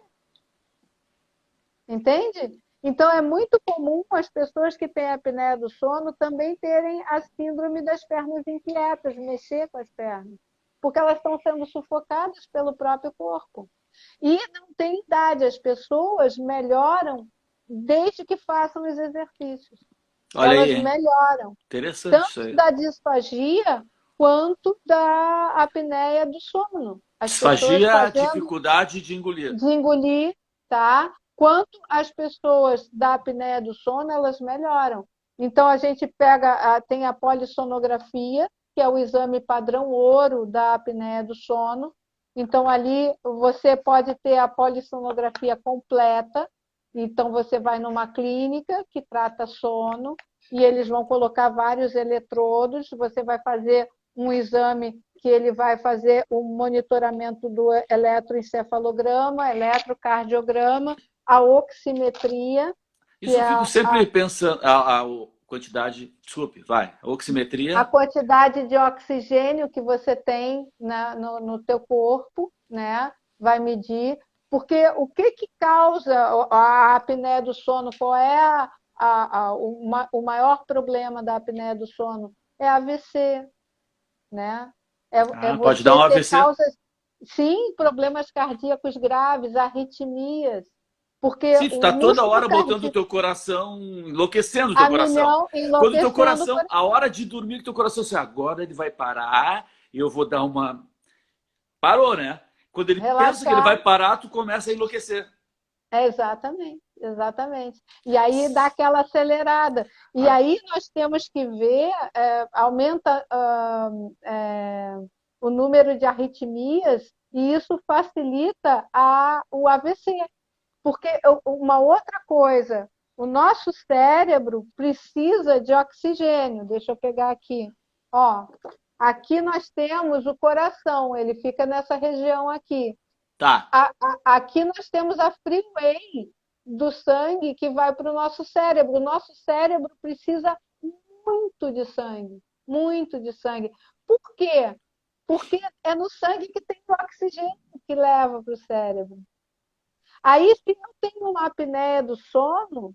Entende? Então, é muito comum as pessoas que têm a apneia do sono também terem a síndrome das pernas inquietas, mexer com as pernas, porque elas estão sendo sufocadas pelo próprio corpo. E não tem idade, as pessoas melhoram desde que façam os exercícios. Olha aí, Elas hein? melhoram, Interessante isso tanto aí. da disfagia quanto da apneia do sono. As pessoas Disfagia a fazendo dificuldade de engolir. de engolir, tá? Quanto as pessoas da apneia do sono, elas melhoram. Então, a gente tem a polissonografia, que é o exame padrão ouro da apneia do sono. Então, ali você pode ter a polissonografia completa. Então, você vai numa clínica que trata sono e eles vão colocar vários eletrodos. Você vai fazer um exame que ele vai fazer o monitoramento do eletroencefalograma, eletrocardiograma, a oximetria, que Isso é eu fico sempre pensando, a quantidade, desculpe, vai, a a oximetria, quantidade de oxigênio que você tem no teu corpo, né? Vai medir. Porque o que causa a apneia do sono? Qual é o maior problema da apneia do sono? É AVC, né? É Pode dar você um ter AVC? causas, sim, problemas cardíacos graves, arritmias, porque Sim, tu o tá toda músculo hora botando o cardíaco teu coração, enlouquecendo o teu a coração. milhão, Quando o teu enlouquecendo o coração, coração. a hora de dormir, que teu coração assim, agora ele vai parar e eu vou dar uma. Parou, né? Quando ele pensa que ele vai Relaxar. parar, tu começa a enlouquecer. Exatamente, exatamente. E aí dá aquela acelerada. E Ah, aí nós temos que ver, aumenta o número de arritmias e isso facilita o AVC. Porque uma outra coisa, o nosso cérebro precisa de oxigênio. Deixa eu pegar aqui. Ó, aqui nós temos o coração, ele fica nessa região aqui. tá. Aqui nós temos a freeway do sangue que vai para o nosso cérebro. O nosso cérebro precisa muito de sangue, muito de sangue. Por quê? Porque é no sangue que tem o oxigênio que leva para o cérebro. Aí, se eu tenho uma apneia do sono,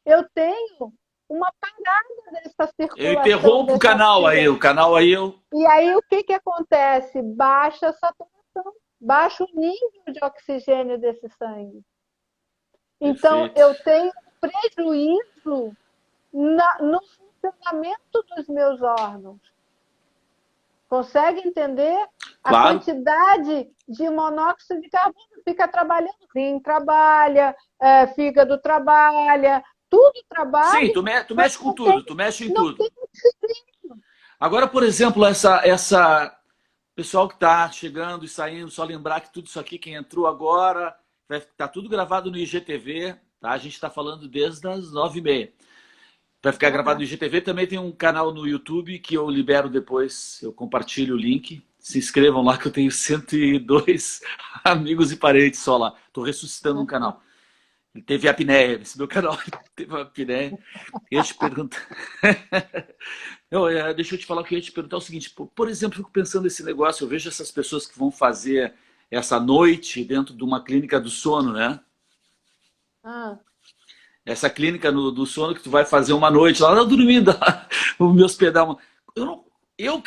eu tenho uma parada dessa Eu circulação, interrompo o desse canal aí. oxigênio. O canal aí eu. E aí, o que acontece? Baixa a saturação, baixa o nível de oxigênio desse sangue. Então, Perfeito. eu tenho prejuízo no funcionamento dos meus órgãos. Consegue entender? A Claro. quantidade de monóxido de carbono fica trabalhando, rim trabalha, fígado trabalha, tudo Sim, trabalha, tu mas mexe com tudo, tu mexe em não tudo. tem oxigênio. Agora, por exemplo, essa pessoal que está chegando e saindo, só lembrar que tudo isso aqui, quem entrou agora, vai estar tudo gravado no IGTV, tá? A gente está falando desde as 9h30. Vai ficar gravado no IGTV. Também tem um canal no YouTube que eu libero depois, eu compartilho o link. Se inscrevam lá que eu tenho 102 amigos e parentes só lá. Estou ressuscitando um canal. Ele teve apneia, esse meu canal teve apneia. Eu ia te perguntar. Deixa eu te falar que eu ia te perguntar o seguinte: por exemplo, eu fico pensando nesse negócio, eu vejo essas pessoas que vão fazer essa noite dentro de uma clínica do sono, né? Ah, Essa clínica do sono que tu vai fazer uma noite lá, dormindo, vou me hospedar. Eu, não, eu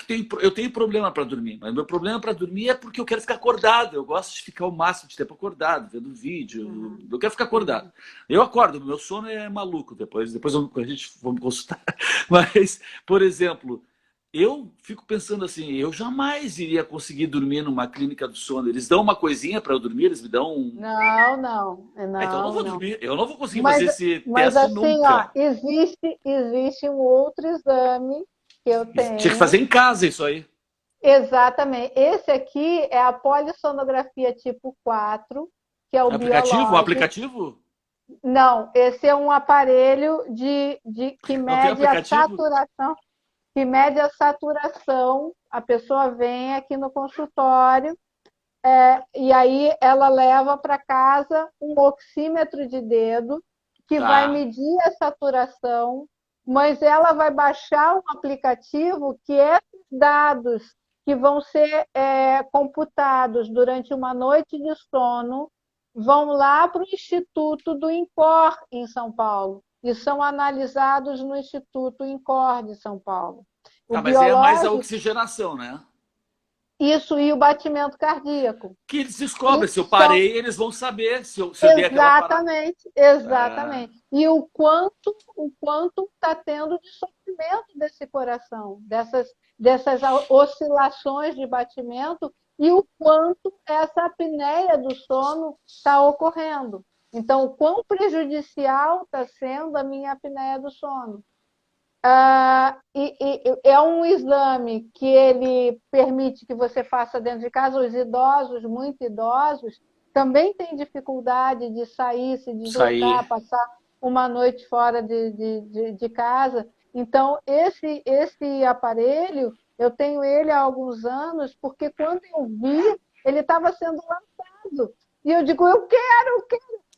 tenho problema para dormir, mas meu problema para dormir é porque eu quero ficar acordado. Eu gosto de ficar o máximo de tempo acordado, vendo vídeo. Eu quero ficar acordado. Eu acordo, meu sono é maluco depois a gente vamos consultar. Mas, por exemplo, eu fico pensando assim, eu jamais iria conseguir dormir numa clínica do sono. Eles dão uma coisinha para eu dormir, eles me dão um. não, não, Então eu não não, vou não. dormir. Eu não vou conseguir Mas, fazer esse mas teste assim, ó, nunca. existe um outro exame que eu Tinha que fazer tenho. em casa isso aí. Exatamente. Esse aqui é a polissonografia tipo 4, que é o Aplicativo? Um biológico. aplicativo? Não, esse é um aparelho que Não tem mede a aplicativo? saturação, que mede a saturação. A pessoa vem aqui no consultório, e aí ela leva para casa um oxímetro de dedo que vai Tá. medir a saturação, mas ela vai baixar um aplicativo que esses dados que vão ser computados durante uma noite de sono vão lá para o Instituto do INCOR em São Paulo e são analisados no Instituto INCOR de São Paulo. O Tá, mas aí é mais a biológico, oxigenação, né? isso e o batimento cardíaco. Que eles E descobrem. Se eu são parei, eles vão saber se eu dei aquela parada. exatamente, É, exatamente. E o quanto está tendo de sofrimento desse coração, dessas oscilações de batimento e o quanto essa apneia do sono está ocorrendo. Então, o quão prejudicial está sendo a minha apneia do sono. É um exame que ele permite que você faça dentro de casa. Os idosos, muito idosos, também têm dificuldade de sair, se isso aí. deslocar, passar uma noite fora de casa. Então, esse aparelho, eu tenho ele há alguns anos, porque quando eu vi, ele estava sendo lançado. E eu digo, eu quero,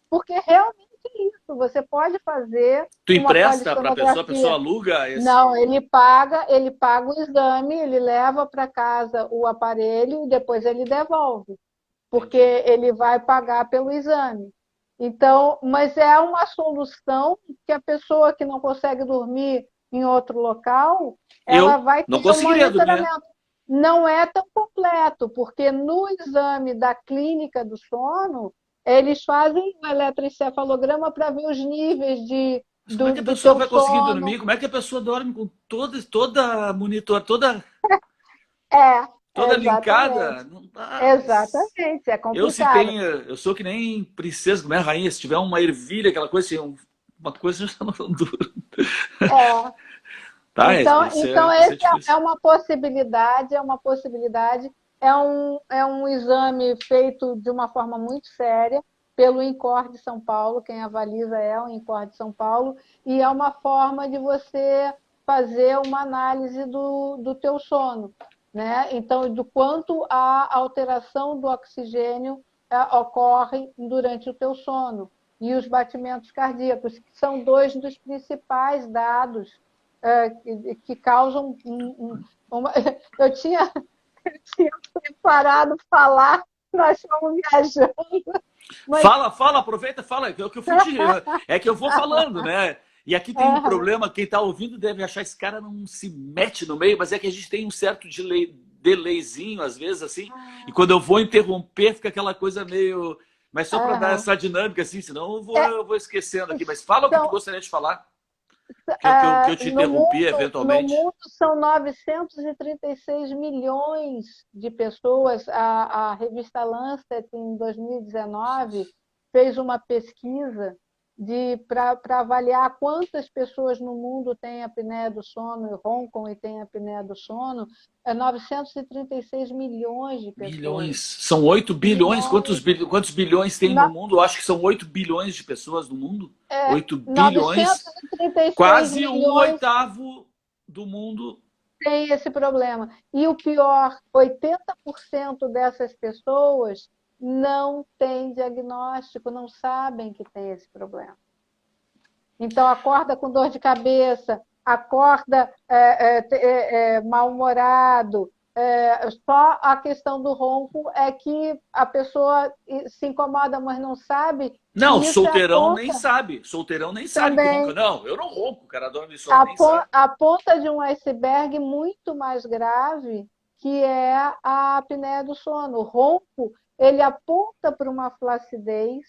porque realmente é isso. Você pode fazer Tu uma empresta para a pessoa polissonografia. aluga Não, esse. ele paga o exame, ele leva para casa o aparelho e depois ele devolve. porque ele vai pagar pelo exame. Então, mas é uma solução que a pessoa que não consegue dormir em outro local, ela Eu vai não ter um conseguiria dormir, né? monitoramento. Não é tão completo, porque no exame da clínica do sono, eles fazem um eletroencefalograma para ver os níveis Mas como é que a do pessoa teu vai conseguir sono. dormir? Como é que a pessoa dorme com toda monitor, toda linkada? Exatamente. Não dá, mas Exatamente, é eu se complicado. tenho, eu sou que nem princesa, como é rainha, se tiver uma ervilha, aquela coisa assim, uma coisa eu já não duro. É. Tá, Então isso é esse é difícil. uma possibilidade, é uma possibilidade, é um exame feito de uma forma muito séria pelo INCOR de São Paulo, quem avaliza é o INCOR de São Paulo, e é uma forma de você fazer uma análise do teu sono, né? Então, do quanto a alteração do oxigênio ocorre durante o teu sono, e os batimentos cardíacos, que são dois dos principais dados que causam uma... Eu tinha preparado falar, nós estamos viajando, mas Fala, aproveita, fala, é que eu fui é que eu vou falando, né? E aqui tem um problema, quem tá ouvindo deve achar esse cara não se mete no meio, mas é que a gente tem um certo delayzinho, às vezes, assim, e quando eu vou interromper, fica aquela coisa meio. Mas só para dar essa dinâmica, assim, senão eu vou esquecendo aqui. Mas fala o que tu são, gostaria de falar, que eu te interrompi no eventualmente. mundo são 936 milhões de pessoas. A revista Lancet, em 2019, fez uma pesquisa para avaliar quantas pessoas no mundo têm apneia do sono e roncam e têm apneia do sono. É 936 milhões de pessoas. Milhões. São 8 bilhões. Milhões. Quantos bilhões tem no No, mundo? Eu acho que são 8 bilhões de pessoas no mundo. é, 8 bilhões. 936 Quase um milhões oitavo do mundo. tem esse problema. E o pior, 80% dessas pessoas não têm diagnóstico, não sabem que tem esse problema. Então, acorda com dor de cabeça, acorda mal-humorado. Só a questão do ronco é que a pessoa se incomoda, mas não sabe, Não, e isso é a solteirão nem ponta sabe. Solteirão nem sabe que ronca. também. Não, eu não ronco, o cara dorme só, nem sabe. A ponta de um iceberg muito mais grave, que é a apneia do sono. O ronco, ele aponta para uma flacidez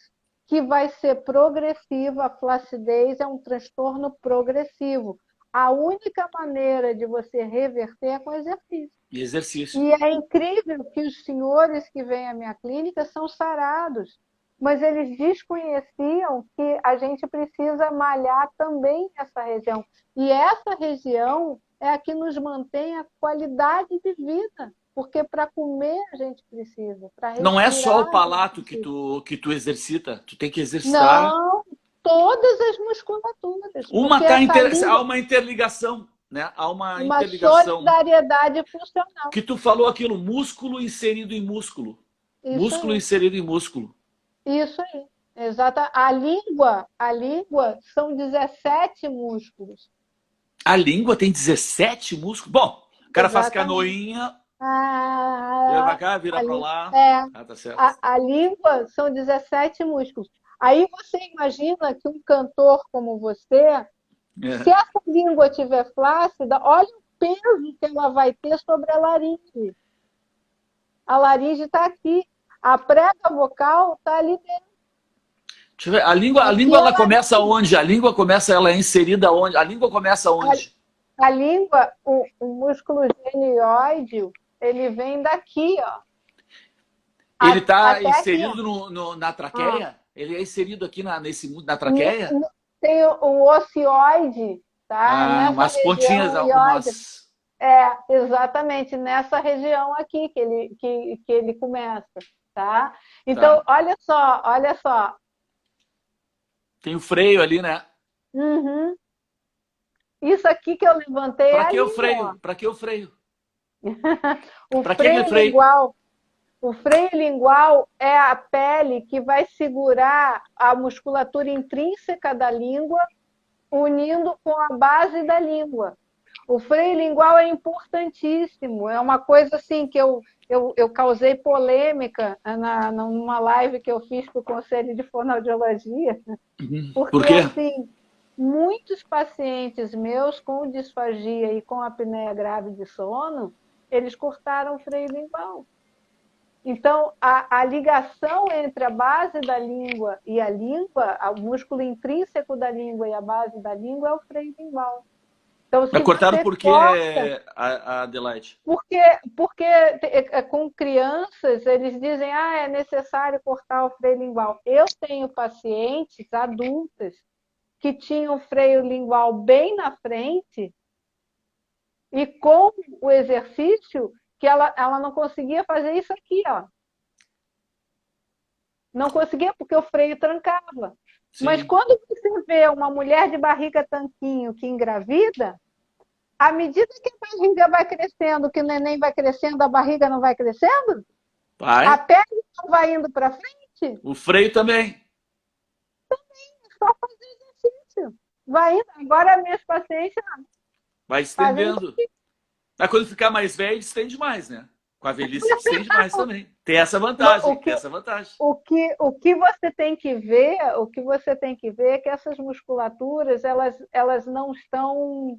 que vai ser progressiva. A flacidez é um transtorno progressivo. A única maneira de você reverter é com exercício. E exercício. E é incrível que os senhores que vêm à minha clínica são sarados, mas eles desconheciam que a gente precisa malhar também essa região. E essa região é a que nos mantém a qualidade de vida, porque para comer a gente precisa, para Não é só respirar o a gente palato precisa. que tu exercita. Tu tem que exercitar. Não, todas as musculaturas, Uma porque tá essa há língua, uma interligação, né? Há uma uma interligação. solidariedade funcional. Que tu falou aquilo, músculo inserido em músculo. Isso Músculo aí. inserido em músculo. Isso aí, exata. A língua são 17 músculos. A língua tem 17 músculos. Bom, o cara faz Exatamente. canoinha, vira pra Ah, cá, vira a, pra lí- lá. é, Ah, tá certo. a língua são 17 músculos. Aí você imagina que um cantor como você, se É. essa língua estiver flácida, olha o peso que ela vai ter sobre a laringe. A laringe está aqui. A prega vocal está ali dentro. Deixa eu ver. A Aqui língua é a ela começa laringe. onde? A língua começa, ela é inserida onde? A língua começa onde? A língua, o músculo genioide, ele vem daqui, ó, Ele está até aqui. inserido na Ó. traqueia? Ele é inserido aqui na traqueia? Tem o ocioide, tá? Ah, Nessa umas pontinhas, região, ióide. umas. Exatamente nessa região aqui que ele começa, tá? Então, Tá. olha só. Tem o freio ali, né? Uhum. Isso aqui que eu levantei é Para a que o língua, freio? Para que o freio? ó. O Para que é freio freio? lingual. O freio lingual é a pele que vai segurar a musculatura intrínseca da língua, unindo com a base da língua. O freio lingual é importantíssimo. É uma coisa assim que eu causei polêmica numa live que eu fiz para o Conselho de Fonoaudiologia, Por porque quê? assim, muitos pacientes meus com disfagia e com apneia grave de sono, eles cortaram o freio lingual. Então, a ligação entre a base da língua e a língua, o músculo intrínseco da língua e a base da língua é o freio lingual. Então, Mas se cortaram você por quê, corta, a Adelaide? porque com crianças eles dizem é necessário cortar o freio lingual. Eu tenho pacientes adultas que tinham o freio lingual bem na frente e com o exercício que ela não conseguia fazer isso aqui, ó. Não conseguia porque o freio trancava. Mas Sim. quando você vê uma mulher de barriga tanquinho que engravida, à medida que a barriga vai crescendo, que o neném vai crescendo, a barriga não vai crescendo? A Vai. perna não vai indo para frente? O freio também. Só fazer exercício. Vai indo. Agora, minhas pacientes Vai fazem estendendo. Mas quando ficar mais velho, estende mais, né? Com a velhice, estende mais também. Tem essa o vantagem, tem que, essa vantagem. o que você tem que ver, o que você tem que ver é que essas musculaturas elas não estão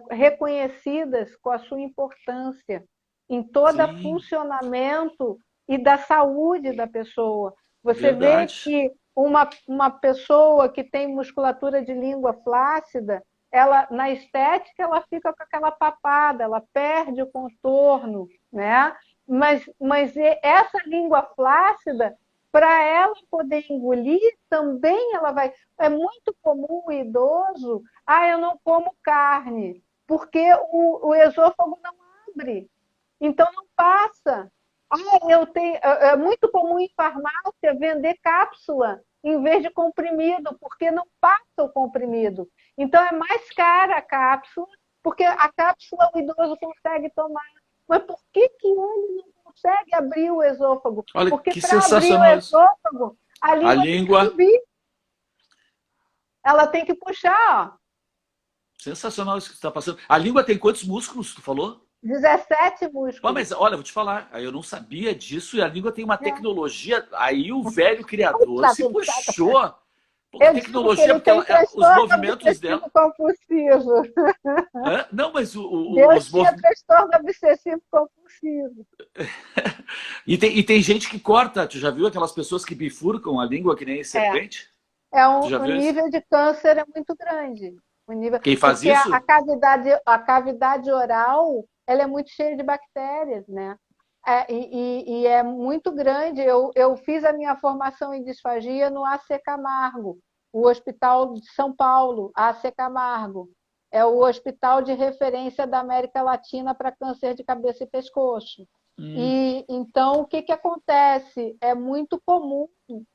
reconhecidas com a sua importância em todo o Sim, funcionamento e da saúde da pessoa. Você vê verdade. que uma pessoa que tem musculatura de língua flácida, ela na estética ela fica com aquela papada, ela perde o contorno, né? Mas essa língua flácida, para ela poder engolir, também ela vai. É muito comum o idoso, eu não como carne, porque o esôfago não abre, então não passa. É muito comum em farmácia vender cápsula em vez de comprimido, porque não passa o comprimido. Então é mais cara a cápsula, porque a cápsula o idoso consegue tomar. Mas por que ele não consegue abrir o esôfago? Olha Porque que para abrir o sensacional isso. esôfago, a A língua tem que língua. subir, ela tem que puxar, ó, Sensacional isso que você está passando. A língua tem quantos músculos, tu falou? 17 Pô, músculos. mas olha, vou te falar, eu não sabia disso e a língua tem uma É. tecnologia. Aí o velho criador se Sabe, sabe? puxou. Pô, que Eu digo que tecnologia, ele porque tem os transtorno movimentos dela. obsessivo compulsivo. Não, mas Deus os tinha movimentos. transtorno obsessivo compulsivo. E tem gente que corta. Tu já viu aquelas pessoas que bifurcam a língua que nem É, serpente? Tu já o viu isso? nível de câncer é muito grande. O nível, Quem faz porque isso? a cavidade oral ela é muito cheia de bactérias, né? E é muito grande. Eu fiz a minha formação em disfagia no AC Camargo, o Hospital de São Paulo, AC Camargo. É o hospital de referência da América Latina para câncer de cabeça e pescoço. Hum, E então, o que, que acontece? É muito comum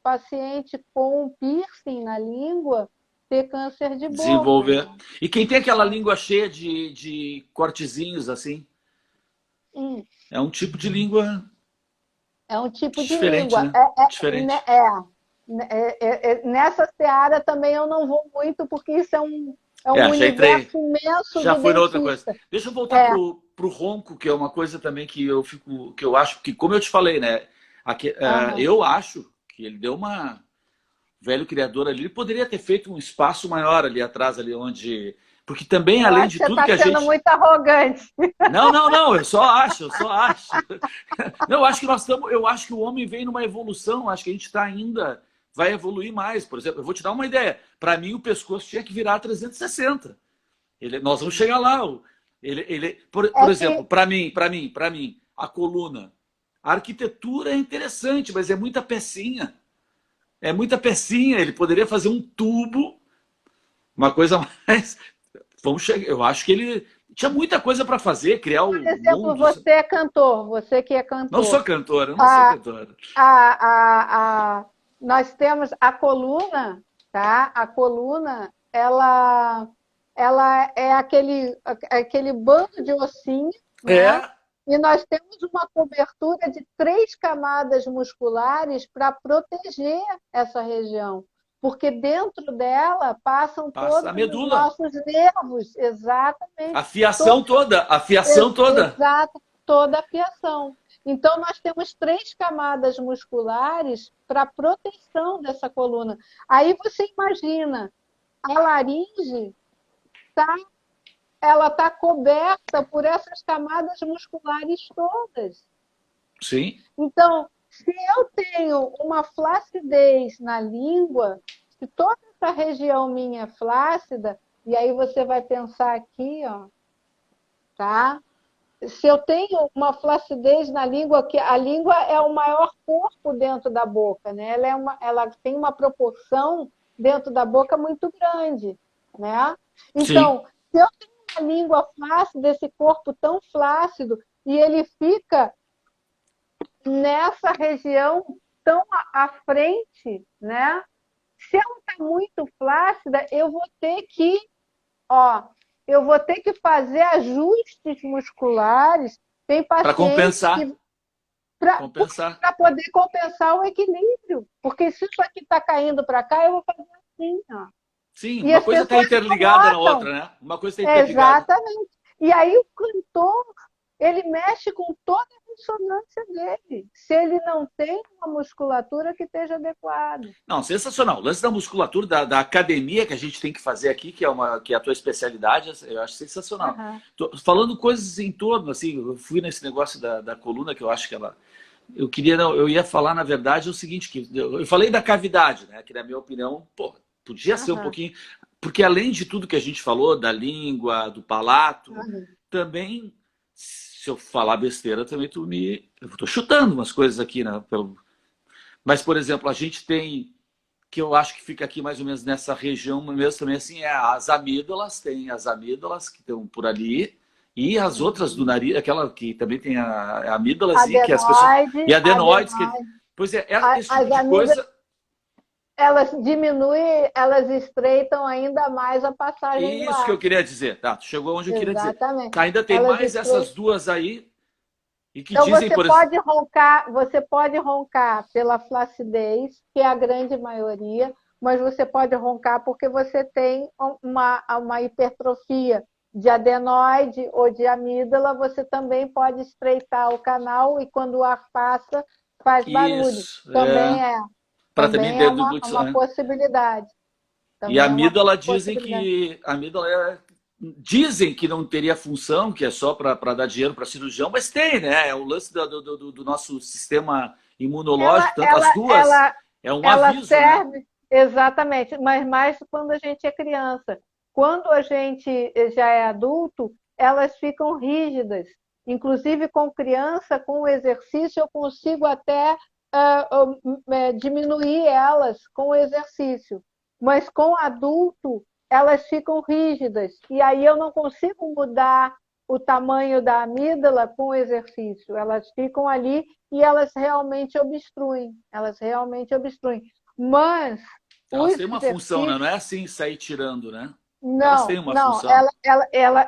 paciente com piercing na língua ter câncer de boca. desenvolver. E quem tem aquela língua cheia de cortezinhos assim, Hum, é um tipo de língua É um tipo de diferente, língua. né? Diferente. Nessa seara também eu não vou muito, porque isso é um Já entrei. universo imenso Já do foi outra coisa. dentista. Deixa eu voltar É, pro ronco, que é uma coisa também que eu acho que, como eu te falei, né? aham. Eu acho que ele deu uma. O velho criador ali, ele poderia ter feito um espaço maior ali atrás, ali onde. Porque também, Eu além acho de que você tudo está que a sendo gente. muito arrogante. Não, eu só acho, eu só acho. Não, eu acho que nós estamos. Eu acho que o homem vem numa evolução, acho que a gente está ainda. Vai evoluir mais. Por exemplo, eu vou te dar uma ideia. Para mim, o pescoço tinha que virar 360. Nós vamos chegar lá. Por É exemplo, que para mim, a coluna. A arquitetura é interessante, mas é muita pecinha. É muita pecinha. Ele poderia fazer um tubo, uma coisa mais. Vamos chegar. Eu acho que ele tinha muita coisa para fazer, criar por o exemplo, mundo. você é cantor, você que é Não sou cantor. cantora, não sou A, cantora. nós temos a coluna, tá? A coluna, ela é aquele bando de ossinho, né? É, E nós temos uma cobertura de 3 camadas musculares para proteger essa região. porque dentro dela passam Passa a todos os medula. nossos nervos, exatamente. A fiação toda, a fiação toda. Exato, toda a fiação. Então, nós temos 3 camadas musculares para proteção dessa coluna. Aí você imagina, a laringe ela está coberta por essas camadas musculares todas. Sim. Então, se eu tenho uma flacidez na língua, se toda essa região minha é flácida, e aí você vai pensar aqui, ó, tá? Se eu tenho uma flacidez na língua, que a língua é o maior corpo dentro da boca, né? Ela tem uma proporção dentro da boca muito grande, né? Então, se eu tenho uma língua flácida, esse corpo tão flácido, e ele fica nessa região tão à frente, né? Se ela está muito flácida, eu vou ter que, fazer ajustes musculares. Tem Para pacientes compensar. que Compensar. para poder compensar o equilíbrio, porque se isso aqui está caindo para cá, eu vou fazer assim, ó. Sim, E uma as coisa está pessoas interligada na notam. outra, né? Uma coisa está interligada. Exatamente. E aí o cantor, ele mexe com toda a ressonância dele, se ele não tem uma musculatura que esteja adequada. Não, sensacional. O lance da musculatura, da academia que a gente tem que fazer aqui, que é a tua especialidade, eu acho sensacional. Tô falando coisas em torno, assim, eu fui nesse negócio da coluna, que eu acho que ela... Eu ia falar, na verdade, o seguinte, que eu falei da cavidade, né? Que na minha opinião, pô, podia ser um pouquinho... Porque além de tudo que a gente falou, da língua, do palato, também, se eu falar besteira, também eu estou chutando umas coisas aqui, né? Mas, por exemplo, a gente tem, que eu acho que fica aqui mais ou menos nessa região mesmo também, assim, as amígdalas, tem as amígdalas que estão por ali, e as outras do nariz, aquela que também tem a amígdalazinha, que as pessoas... E adenoides. Pois é, esse tipo de coisa... Elas diminuem, elas estreitam ainda mais a passagem do ar. Isso que eu queria dizer. Tá, tu chegou onde eu queria dizer. Exatamente. Ainda tem mais essas duas aí, e que então, dizem, você pode roncar pela flacidez, que é a grande maioria, mas você pode roncar porque você tem uma hipertrofia de adenoide ou de amígdala, você também pode estreitar o canal e quando o ar passa, faz barulho. Também é uma possibilidade. E a amígdala dizem que não teria função, que é só para dar dinheiro para cirurgião, mas tem, né? É o lance do nosso sistema imunológico, as duas, é um aviso. Serve, né? Exatamente, mas mais quando a gente é criança. Quando a gente já é adulto, elas ficam rígidas. Inclusive, com criança, com o exercício, eu consigo até diminuir elas com o exercício. Mas com adulto, elas ficam rígidas. E aí eu não consigo mudar o tamanho da amígdala com o exercício. Elas ficam ali e elas realmente obstruem. Mas elas têm uma função, né? Não é assim sair tirando, né? Não, elas têm uma função.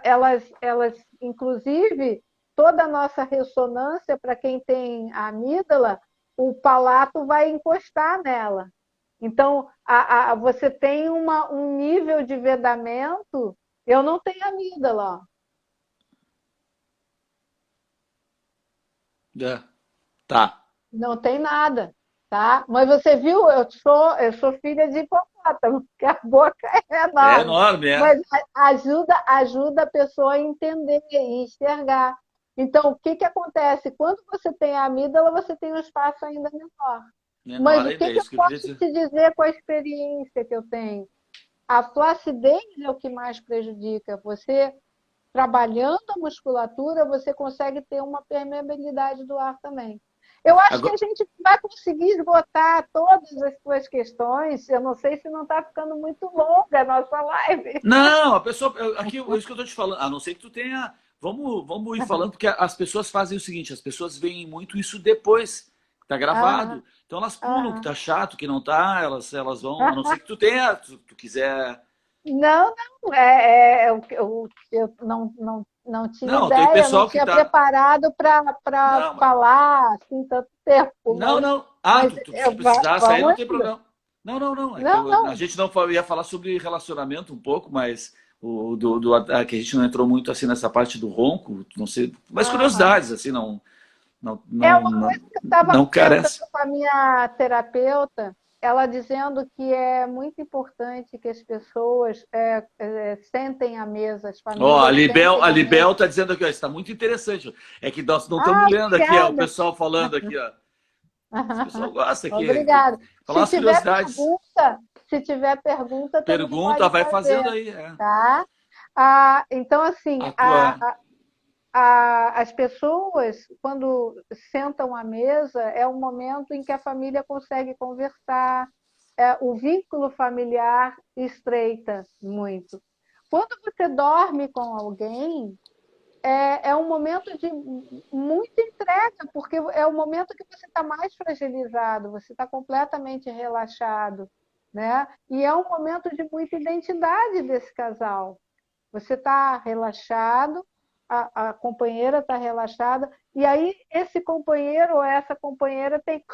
Elas, inclusive, toda a nossa ressonância, para quem tem a amígdala, o palato vai encostar nela. Então, você tem um nível de vedamento. Eu não tenho amígdala. Tá. Não tem nada. Tá? Mas você viu, eu sou filha de hipopótamo, porque a boca é enorme. É enorme, é. Mas ajuda a pessoa a entender e enxergar. Então, o que acontece? Quando você tem a amígdala, você tem um espaço ainda menor. Mas o que eu posso te dizer com a experiência que eu tenho? A flacidez é o que mais prejudica. Você, trabalhando a musculatura, você consegue ter uma permeabilidade do ar também. Eu acho que a gente vai conseguir esgotar todas as suas questões. Eu não sei se não está ficando muito longa a nossa live. Não, a pessoa... Aqui, isso que eu estou te falando. A não ser que tu tenha... Vamos ir falando, porque as pessoas fazem o seguinte, as pessoas veem muito isso depois, que está gravado. Então elas pulam que está chato, que não está, elas vão... A não ser que tu tenha, tu quiser... Não, eu não tinha tem ideia, pessoal não tinha que preparado para falar assim tanto tempo. Não. Se tu precisar sair, não tem problema. Não, não, não. É que Não, a não. gente não ia falar sobre relacionamento um pouco, mas que a gente não entrou muito assim nessa parte do ronco, não sei, mas Aham. curiosidades, assim, não, não, É não, uma não, coisa que eu estava não comentando carece. com a minha terapeuta, ela dizendo que é muito importante que as pessoas sentem à mesa, as Ó, famílias A sentem à mesa. Libel está dizendo aqui, ó, está muito interessante. É que nós não estamos Ah, lendo aqui, ó, o obrigada. pessoal falando aqui, ó. Esse pessoal gosta aqui, Obrigada. falar Se umas tiver curiosidades. pergunta, se tiver pergunta, também Pergunta, pode vai fazendo fazer, aí. É. tá? Então, assim, A tua. as pessoas, quando sentam à mesa, é um momento em que a família consegue conversar, o vínculo familiar estreita muito. Quando você dorme com alguém, é um momento de muita entrega, porque é o momento que você está mais fragilizado, você está completamente relaxado, né? E é um momento de muita identidade desse casal. Você está relaxado, a companheira está relaxada, e aí esse companheiro ou essa companheira tem.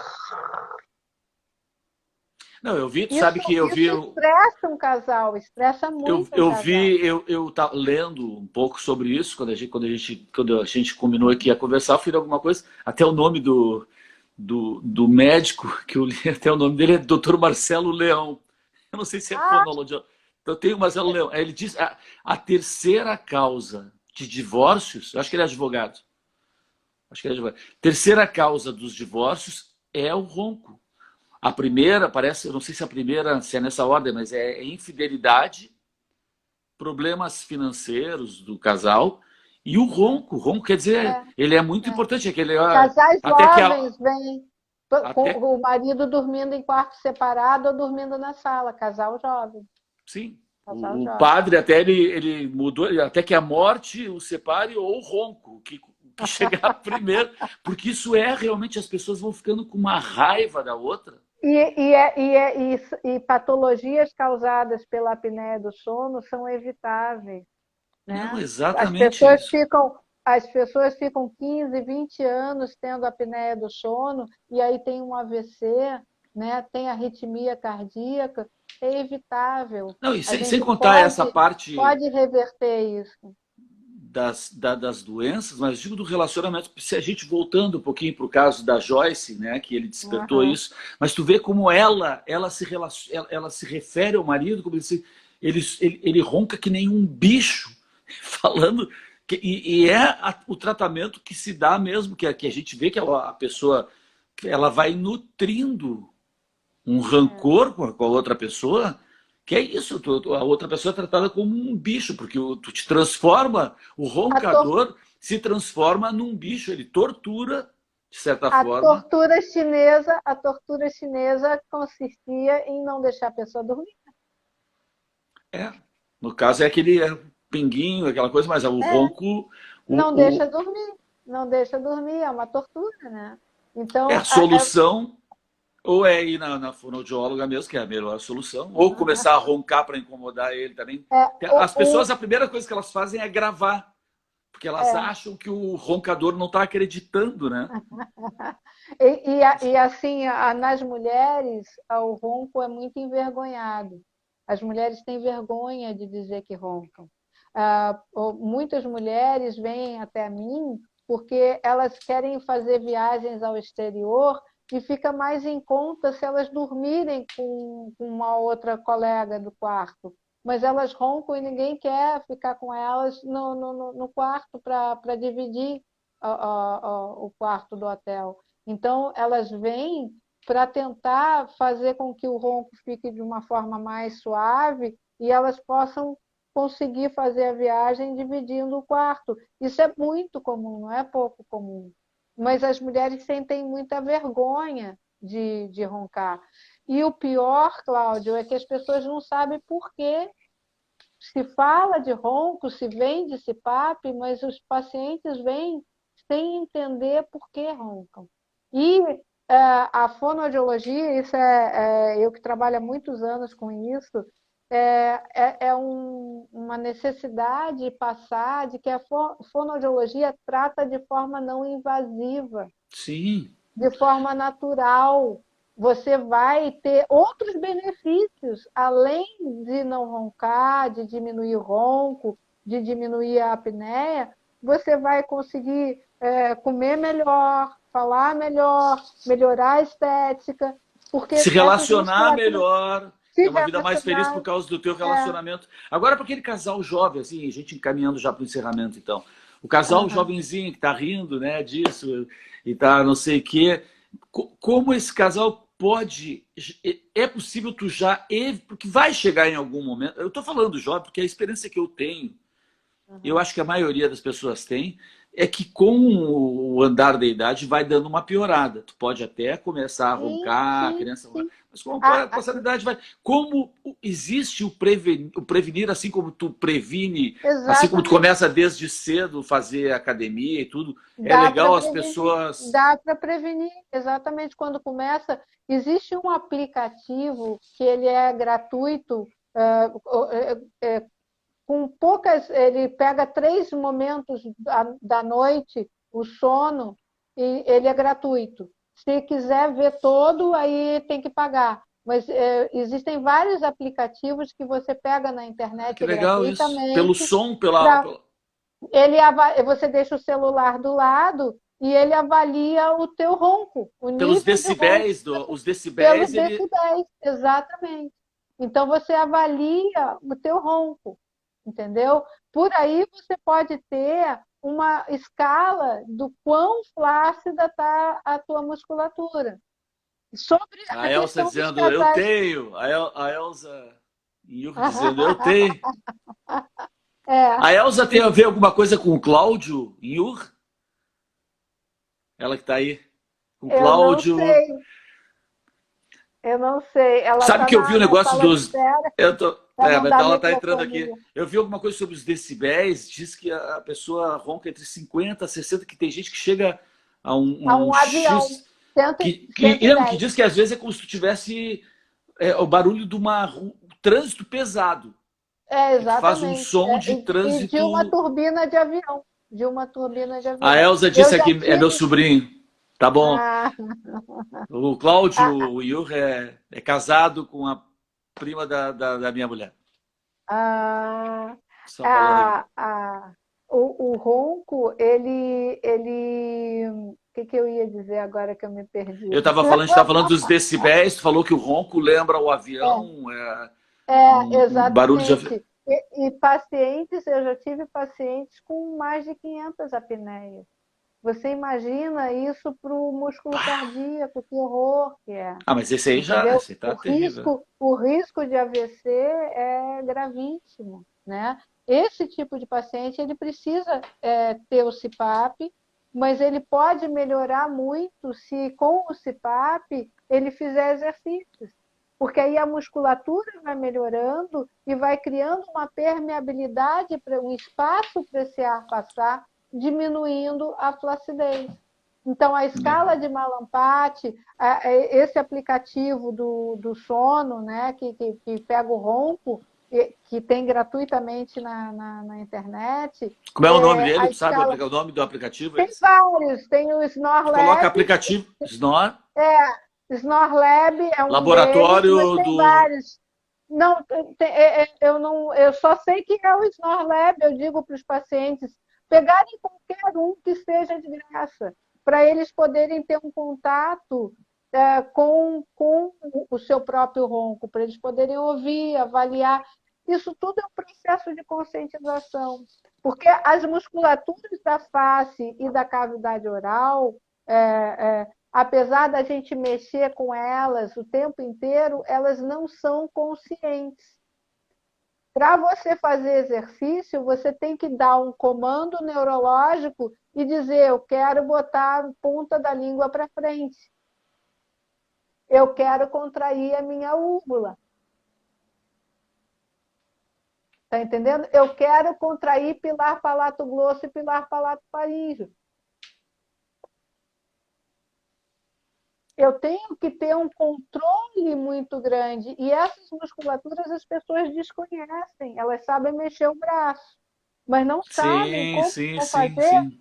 Não, eu vi, tu Isso, sabe que eu vi. isso estressa um casal, estressa muito um Eu casal. vi, eu tá lendo um pouco sobre isso quando a gente combinou aqui a conversar, eu fiz alguma coisa, até o nome do médico que eu li, até o nome dele é Dr. Marcelo Leão. Eu não sei se é Ah, fonologia. Então tem o Marcelo Leão. Aí ele diz a terceira causa de divórcios, eu acho que ele é advogado. Acho que ele é advogado. Terceira causa dos divórcios é o ronco. A primeira, parece, eu não sei se a primeira, se é nessa ordem, mas é infidelidade, problemas financeiros do casal e o ronco. O ronco quer dizer, é, ele é muito é. importante, aquele, Casais até que jovens vêm com até o marido dormindo em quarto separado ou dormindo na sala, casal jovem, sim, casal o jovem. padre até ele mudou, até que a morte o separe ou o ronco, que chegar primeiro, porque isso é realmente as pessoas vão ficando com uma raiva da outra. E patologias causadas pela apneia do sono são evitáveis, Não, né? As exatamente pessoas isso. ficam, as pessoas ficam 15, 20 anos tendo apneia do sono e aí tem um AVC, né? Tem arritmia cardíaca, é evitável. Não, e A sem gente contar essa pode, parte pode reverter isso. das doenças, mas digo do relacionamento, se a gente voltando um pouquinho para o caso da Joyce, né, que ele despertou Uhum. isso, mas tu vê como ela se refere ao marido, como ele ronca que nem um bicho, falando, e é o tratamento que se dá mesmo, que a gente vê que a pessoa ela vai nutrindo um É. rancor com a outra pessoa, que é isso, a outra pessoa é tratada como um bicho, porque tu te transforma, o A, tor roncador se transforma num bicho, ele tortura, de certa forma. a tortura chinesa consistia em não deixar a pessoa dormir. É, no caso é aquele pinguinho, aquela coisa, mas o É, ronco, não o, deixa dormir, não deixa dormir, é uma tortura, né? é a Então, solução, ou é ir na fonoaudióloga mesmo, que é a melhor solução, ou começar a roncar para incomodar ele também. é, o, As pessoas, o, a primeira coisa que elas fazem é gravar, porque elas é, acham que o roncador não está acreditando, né? e assim, nas mulheres, o ronco é muito envergonhado. As mulheres têm vergonha de dizer que roncam. Muitas mulheres vêm até mim porque elas querem fazer viagens ao exterior e fica mais em conta se elas dormirem com uma outra colega do quarto. Mas elas roncam e ninguém quer ficar com elas no quarto para dividir o quarto do hotel. Então, elas vêm para tentar fazer com que o ronco fique de uma forma mais suave e elas possam conseguir fazer a viagem dividindo o quarto. Isso é muito comum, não é pouco comum. Mas as mulheres sentem muita vergonha de roncar. E o pior, Cláudio, é que as pessoas não sabem por quê. Se fala de ronco, se vende esse papo, mas os pacientes vêm sem entender por que roncam. E a fonoaudiologia, eu que trabalho há muitos anos com isso, uma necessidade passar de que a fonoaudiologia trata de forma não invasiva, Sim. de forma natural. você vai ter outros benefícios, além de não roncar, de diminuir o ronco, de diminuir a apneia, você vai conseguir comer melhor, falar melhor, melhorar a estética, porque Se essas relacionar musculaturas melhor, se ter uma vida mais feliz relacionar. por causa do teu É, relacionamento. Agora, para aquele casal jovem, assim, a gente encaminhando já para o encerramento, então. O casal uhum. jovenzinho que está rindo, né, disso e tá não sei o quê. Como esse casal pode... É possível tu já... Porque vai chegar em algum momento... Eu estou falando jovem porque a experiência que eu tenho, eu Uhum. acho que a maioria das pessoas tem, é que com o andar da idade vai dando uma piorada. Tu pode até começar a Sim, roncar, a sim, criança roncar, sim. mas com a A- a- passar da idade vai... Como existe o prevenir, assim como tu previne, assim como tu exatamente. começa desde cedo fazer academia e tudo, é Dá para legal as prevenir, pessoas... dá para prevenir. Exatamente quando começa. Existe um aplicativo que ele é gratuito, com poucas. Ele pega 3 momentos da noite, o sono, e ele é gratuito. Se quiser ver todo, aí tem que pagar. Mas existem vários aplicativos que você pega na Ah, que internet legal isso. Pelo gratuitamente. som, Você deixa o celular do lado e ele avalia o teu ronco, o pelos nível de ronco, decibéis, os pelos decibéis, ele... decibéis, exatamente. Então você avalia o teu ronco, entendeu? Por aí você pode ter uma escala do quão flácida está a tua musculatura. Sobre A a Elsa questão dos dizendo, eu casais. tenho. A Elsa Yuri dizendo, eu tenho. É, A Elsa tem a ver alguma coisa com o Cláudio Yur? Ela que está aí. Com o eu não Cláudio. sei, eu não sei. Ela Sabe está que eu vi o na negócio sala de dos. espera. Eu tô... Para não Mas dar ela está entrando aqui. microfonia. Eu vi alguma coisa sobre os decibéis. Diz que a pessoa ronca entre 50 e 60, que tem gente que chega a A um um avião, X. Que 110. diz que às vezes é como se tu tivesse o barulho de um trânsito pesado. Que tu faz um Exatamente. som de E de uma trânsito. turbina de avião. De uma turbina de A avião. Elsa Eu disse já aqui, é meu tive. sobrinho. Tá bom. Ah, O Cláudio, ah, o Yur, é casado com a prima da minha mulher. ah, Só falando aqui. ah, ah, o ronco, o que eu ia dizer agora que eu me perdi? A gente estava falando dos decibéis, tu falou que o ronco lembra o avião, um barulho de avião. Exatamente. E pacientes, eu já tive pacientes com mais de 500 apneias. Você imagina isso para o músculo cardíaco, que horror que é, Ah, mas entendeu? esse aí tá terrível. O risco de AVC é gravíssimo, né? Esse tipo de paciente ele precisa ter o CPAP, mas ele pode melhorar muito se com o CPAP ele fizer exercícios, porque aí a musculatura vai melhorando e vai criando uma permeabilidade, um espaço para esse ar passar, diminuindo a flacidez. Então, a escala de Malampati, esse aplicativo do sono, né, que pega o ronco, que tem gratuitamente na internet, Como é o nome dele? a Tu sabe escala. o nome do aplicativo? É Tem esse? vários, tem o Tu coloca Snorlab, aplicativo Snor, Snorlab é um deles, mas laboratório tem do. vários. Não, eu não, eu só sei que é o Snorlab, eu digo para os pacientes pegarem qualquer um que seja de graça, para eles poderem ter um contato com o seu próprio ronco, para eles poderem ouvir, avaliar. Isso tudo é um processo de conscientização, porque as musculaturas da face e da cavidade oral, apesar da gente mexer com elas o tempo inteiro, elas não são conscientes. Para você fazer exercício, você tem que dar um comando neurológico e dizer: eu quero botar a ponta da língua para frente. Eu quero contrair a minha úvula. Está entendendo? Eu quero contrair pilar palato grosso e pilar palato faríngeo. Eu tenho que ter um controle muito grande. E essas musculaturas as pessoas desconhecem. Elas sabem mexer o braço, mas não sabem Sim, como sim, vão sim, fazer sim.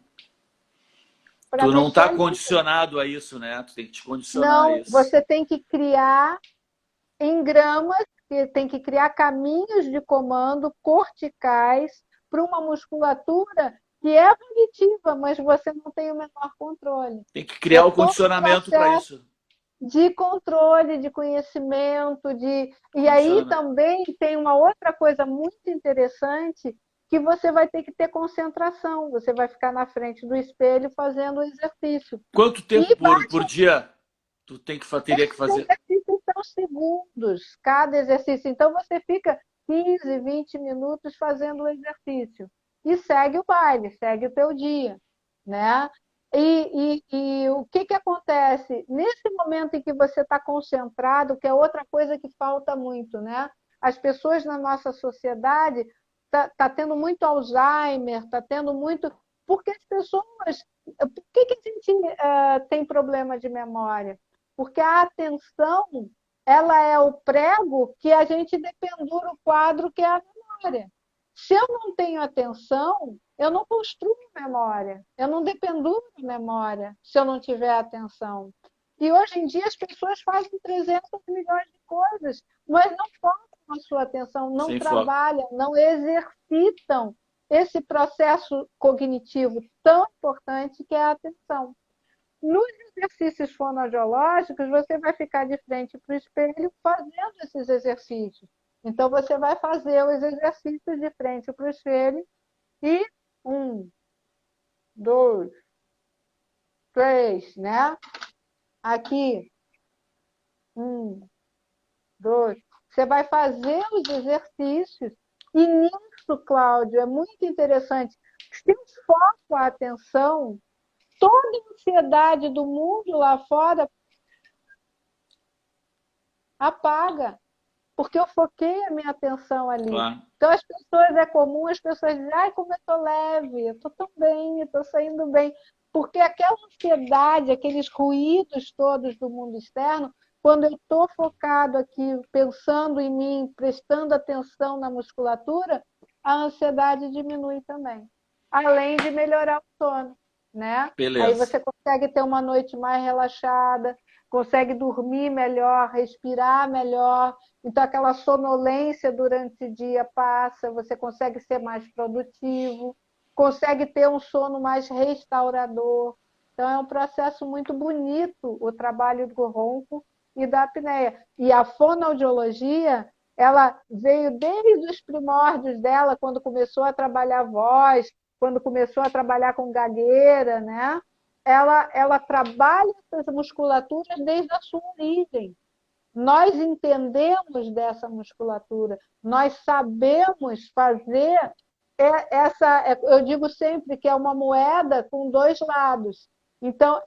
para Tu não está mexer livre. condicionado a isso, né? Tu tem que te condicionar a Não, isso. você tem que criar engramas, que tem que criar caminhos de comando corticais para uma musculatura que é volitiva, mas você não tem o menor controle. Tem que É criar o todo um condicionamento para processo isso. de controle, de conhecimento, e aí Condicionamento. também tem uma outra coisa muito interessante que você vai ter que ter concentração. Você vai ficar na frente do espelho fazendo o exercício. Quanto tempo E por dia tu teria que esses fazer? exercícios são segundos, cada exercício. Então você fica 15, 20 minutos fazendo o exercício. E segue o baile, segue o teu dia, né? E o que acontece? Nesse momento em que você está concentrado, que é outra coisa que falta muito, né? As pessoas na nossa sociedade tá tendo muito Alzheimer, está tendo muito... Porque as pessoas... Por que a gente tem problema de memória? Porque a atenção, ela é o prego que a gente dependura o quadro, que é a memória. Se eu não tenho atenção, eu não construo memória, eu não dependuro memória se eu não tiver atenção. E hoje em dia as pessoas fazem 300 milhões de coisas, mas não focam a sua atenção, não Sem foco. trabalham, não exercitam esse processo cognitivo tão importante que é a atenção. Nos exercícios fonoaudiológicos, você vai ficar de frente para o espelho fazendo esses exercícios. Então, você vai fazer os exercícios de frente para o espelho e 1, 2, 3, né? Aqui, 1, 2. Você vai fazer os exercícios e nisso, Cláudio, é muito interessante. Se eu foco a atenção, toda a ansiedade do mundo lá fora apaga, porque eu foquei a minha atenção ali. Claro. Então, as pessoas, é comum as pessoas dizem, ai, como eu estou leve, eu estou tão bem, eu estou saindo bem. Porque aquela ansiedade, aqueles ruídos todos do mundo externo, quando eu estou focado aqui, pensando em mim, prestando atenção na musculatura, a ansiedade diminui também. Além de melhorar o sono, né? Aí Beleza. você consegue ter uma noite mais relaxada, consegue dormir melhor, respirar melhor. Então, aquela sonolência durante o dia passa, você consegue ser mais produtivo, consegue ter um sono mais restaurador. Então, é um processo muito bonito o trabalho do ronco e da apneia. E a fonoaudiologia, ela veio desde os primórdios dela, quando começou a trabalhar voz, quando começou a trabalhar com gagueira, né? Ela trabalha essas musculaturas desde a sua origem. Nós entendemos dessa musculatura, nós sabemos fazer eu digo sempre que é uma moeda com dois lados. Então,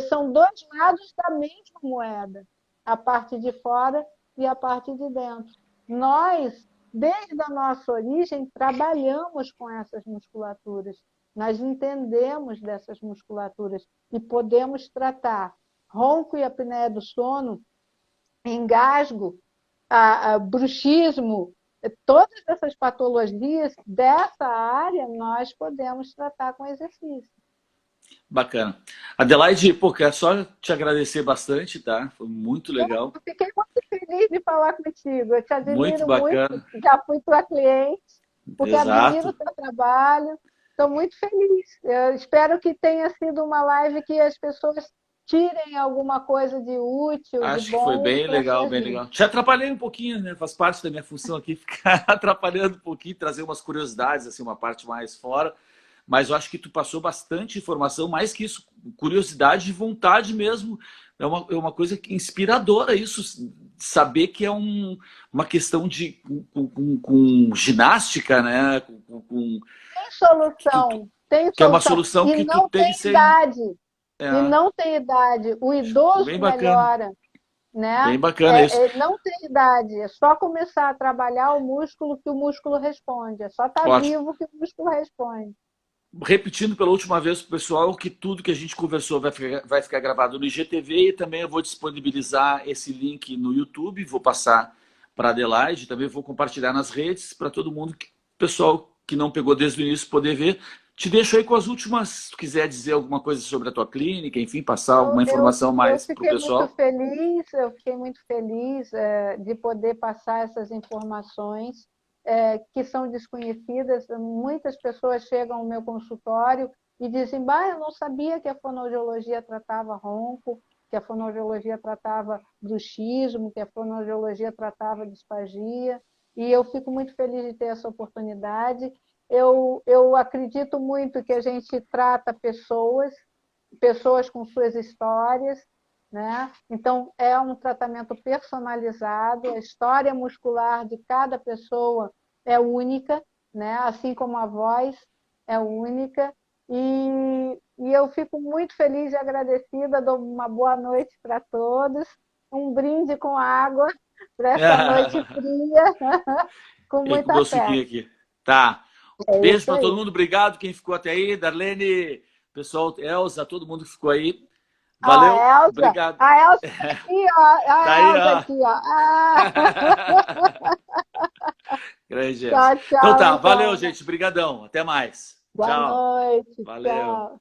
são dois lados da mesma moeda, a parte de fora e a parte de dentro. Nós, desde a nossa origem, trabalhamos com essas musculaturas. Nós entendemos dessas musculaturas e podemos tratar ronco e apneia do sono, engasgo, bruxismo, todas essas patologias dessa área nós podemos tratar com exercício. Bacana. Adelaide, pô, quero só te agradecer bastante, tá? Foi muito legal. Eu fiquei muito feliz de falar contigo. Eu te Muito admiro muito, bacana. já fui tua cliente, porque admiro o Exato. teu trabalho. Estou muito feliz. Eu espero que tenha sido uma live que as pessoas tirem alguma coisa de útil, de Acho que foi bom bem para legal, suas bem vidas. legal. Te atrapalhei um pouquinho, né? Faz parte da minha função aqui ficar atrapalhando um pouquinho, trazer umas curiosidades, assim, uma parte mais fora. Mas eu acho que tu passou bastante informação, mais que isso, curiosidade e vontade mesmo. É uma coisa inspiradora isso, saber que é uma questão de com ginástica, né? Tem solução, tem Que é uma solução. solução E que tu não tem tem sem. idade. E É, não tem idade. O idoso bem bacana. melhora, né? Bem bacana isso. Não tem idade. É só começar a trabalhar o músculo que o músculo responde. É só estar Ótimo. vivo que o músculo responde. Repetindo pela última vez para o pessoal que tudo que a gente conversou vai ficar gravado no IGTV e também eu vou disponibilizar esse link no YouTube, vou passar para a Adelaide, também vou compartilhar nas redes para todo mundo, pessoal que não pegou desde o início poder ver. Te deixo aí com as últimas, se tu quiser dizer alguma coisa sobre a tua clínica, enfim, passar alguma informação Eu mais para o fiquei muito pessoal. feliz, de poder passar essas informações que são desconhecidas. Muitas pessoas chegam ao meu consultório e dizem, bah, eu não sabia que a fonoaudiologia tratava ronco, que a fonoaudiologia tratava bruxismo, que a fonoaudiologia tratava disfagia, e eu fico muito feliz de ter essa oportunidade. Eu acredito muito que a gente trata pessoas com suas histórias, né? Então, é um tratamento personalizado, a história muscular de cada pessoa é única, né? Assim como a voz é única. E eu fico muito feliz e agradecida, dou uma boa noite para todos, um brinde com água para essa noite fria, com E com muita meu fé. suquinho aqui. Tá. É Beijo isso para todo aí. mundo. Obrigado quem ficou até aí. Darlene, pessoal, Elza, todo mundo que ficou aí. Valeu. Obrigado. A Elsa está aqui, ó. Tá A aí, Elsa ó. aqui, ó. Ah! Grande Elza. Tchau, Então tchau, tá. Valeu, então. gente. Brigadão. Até mais. Boa Tchau. noite. Valeu. Tchau.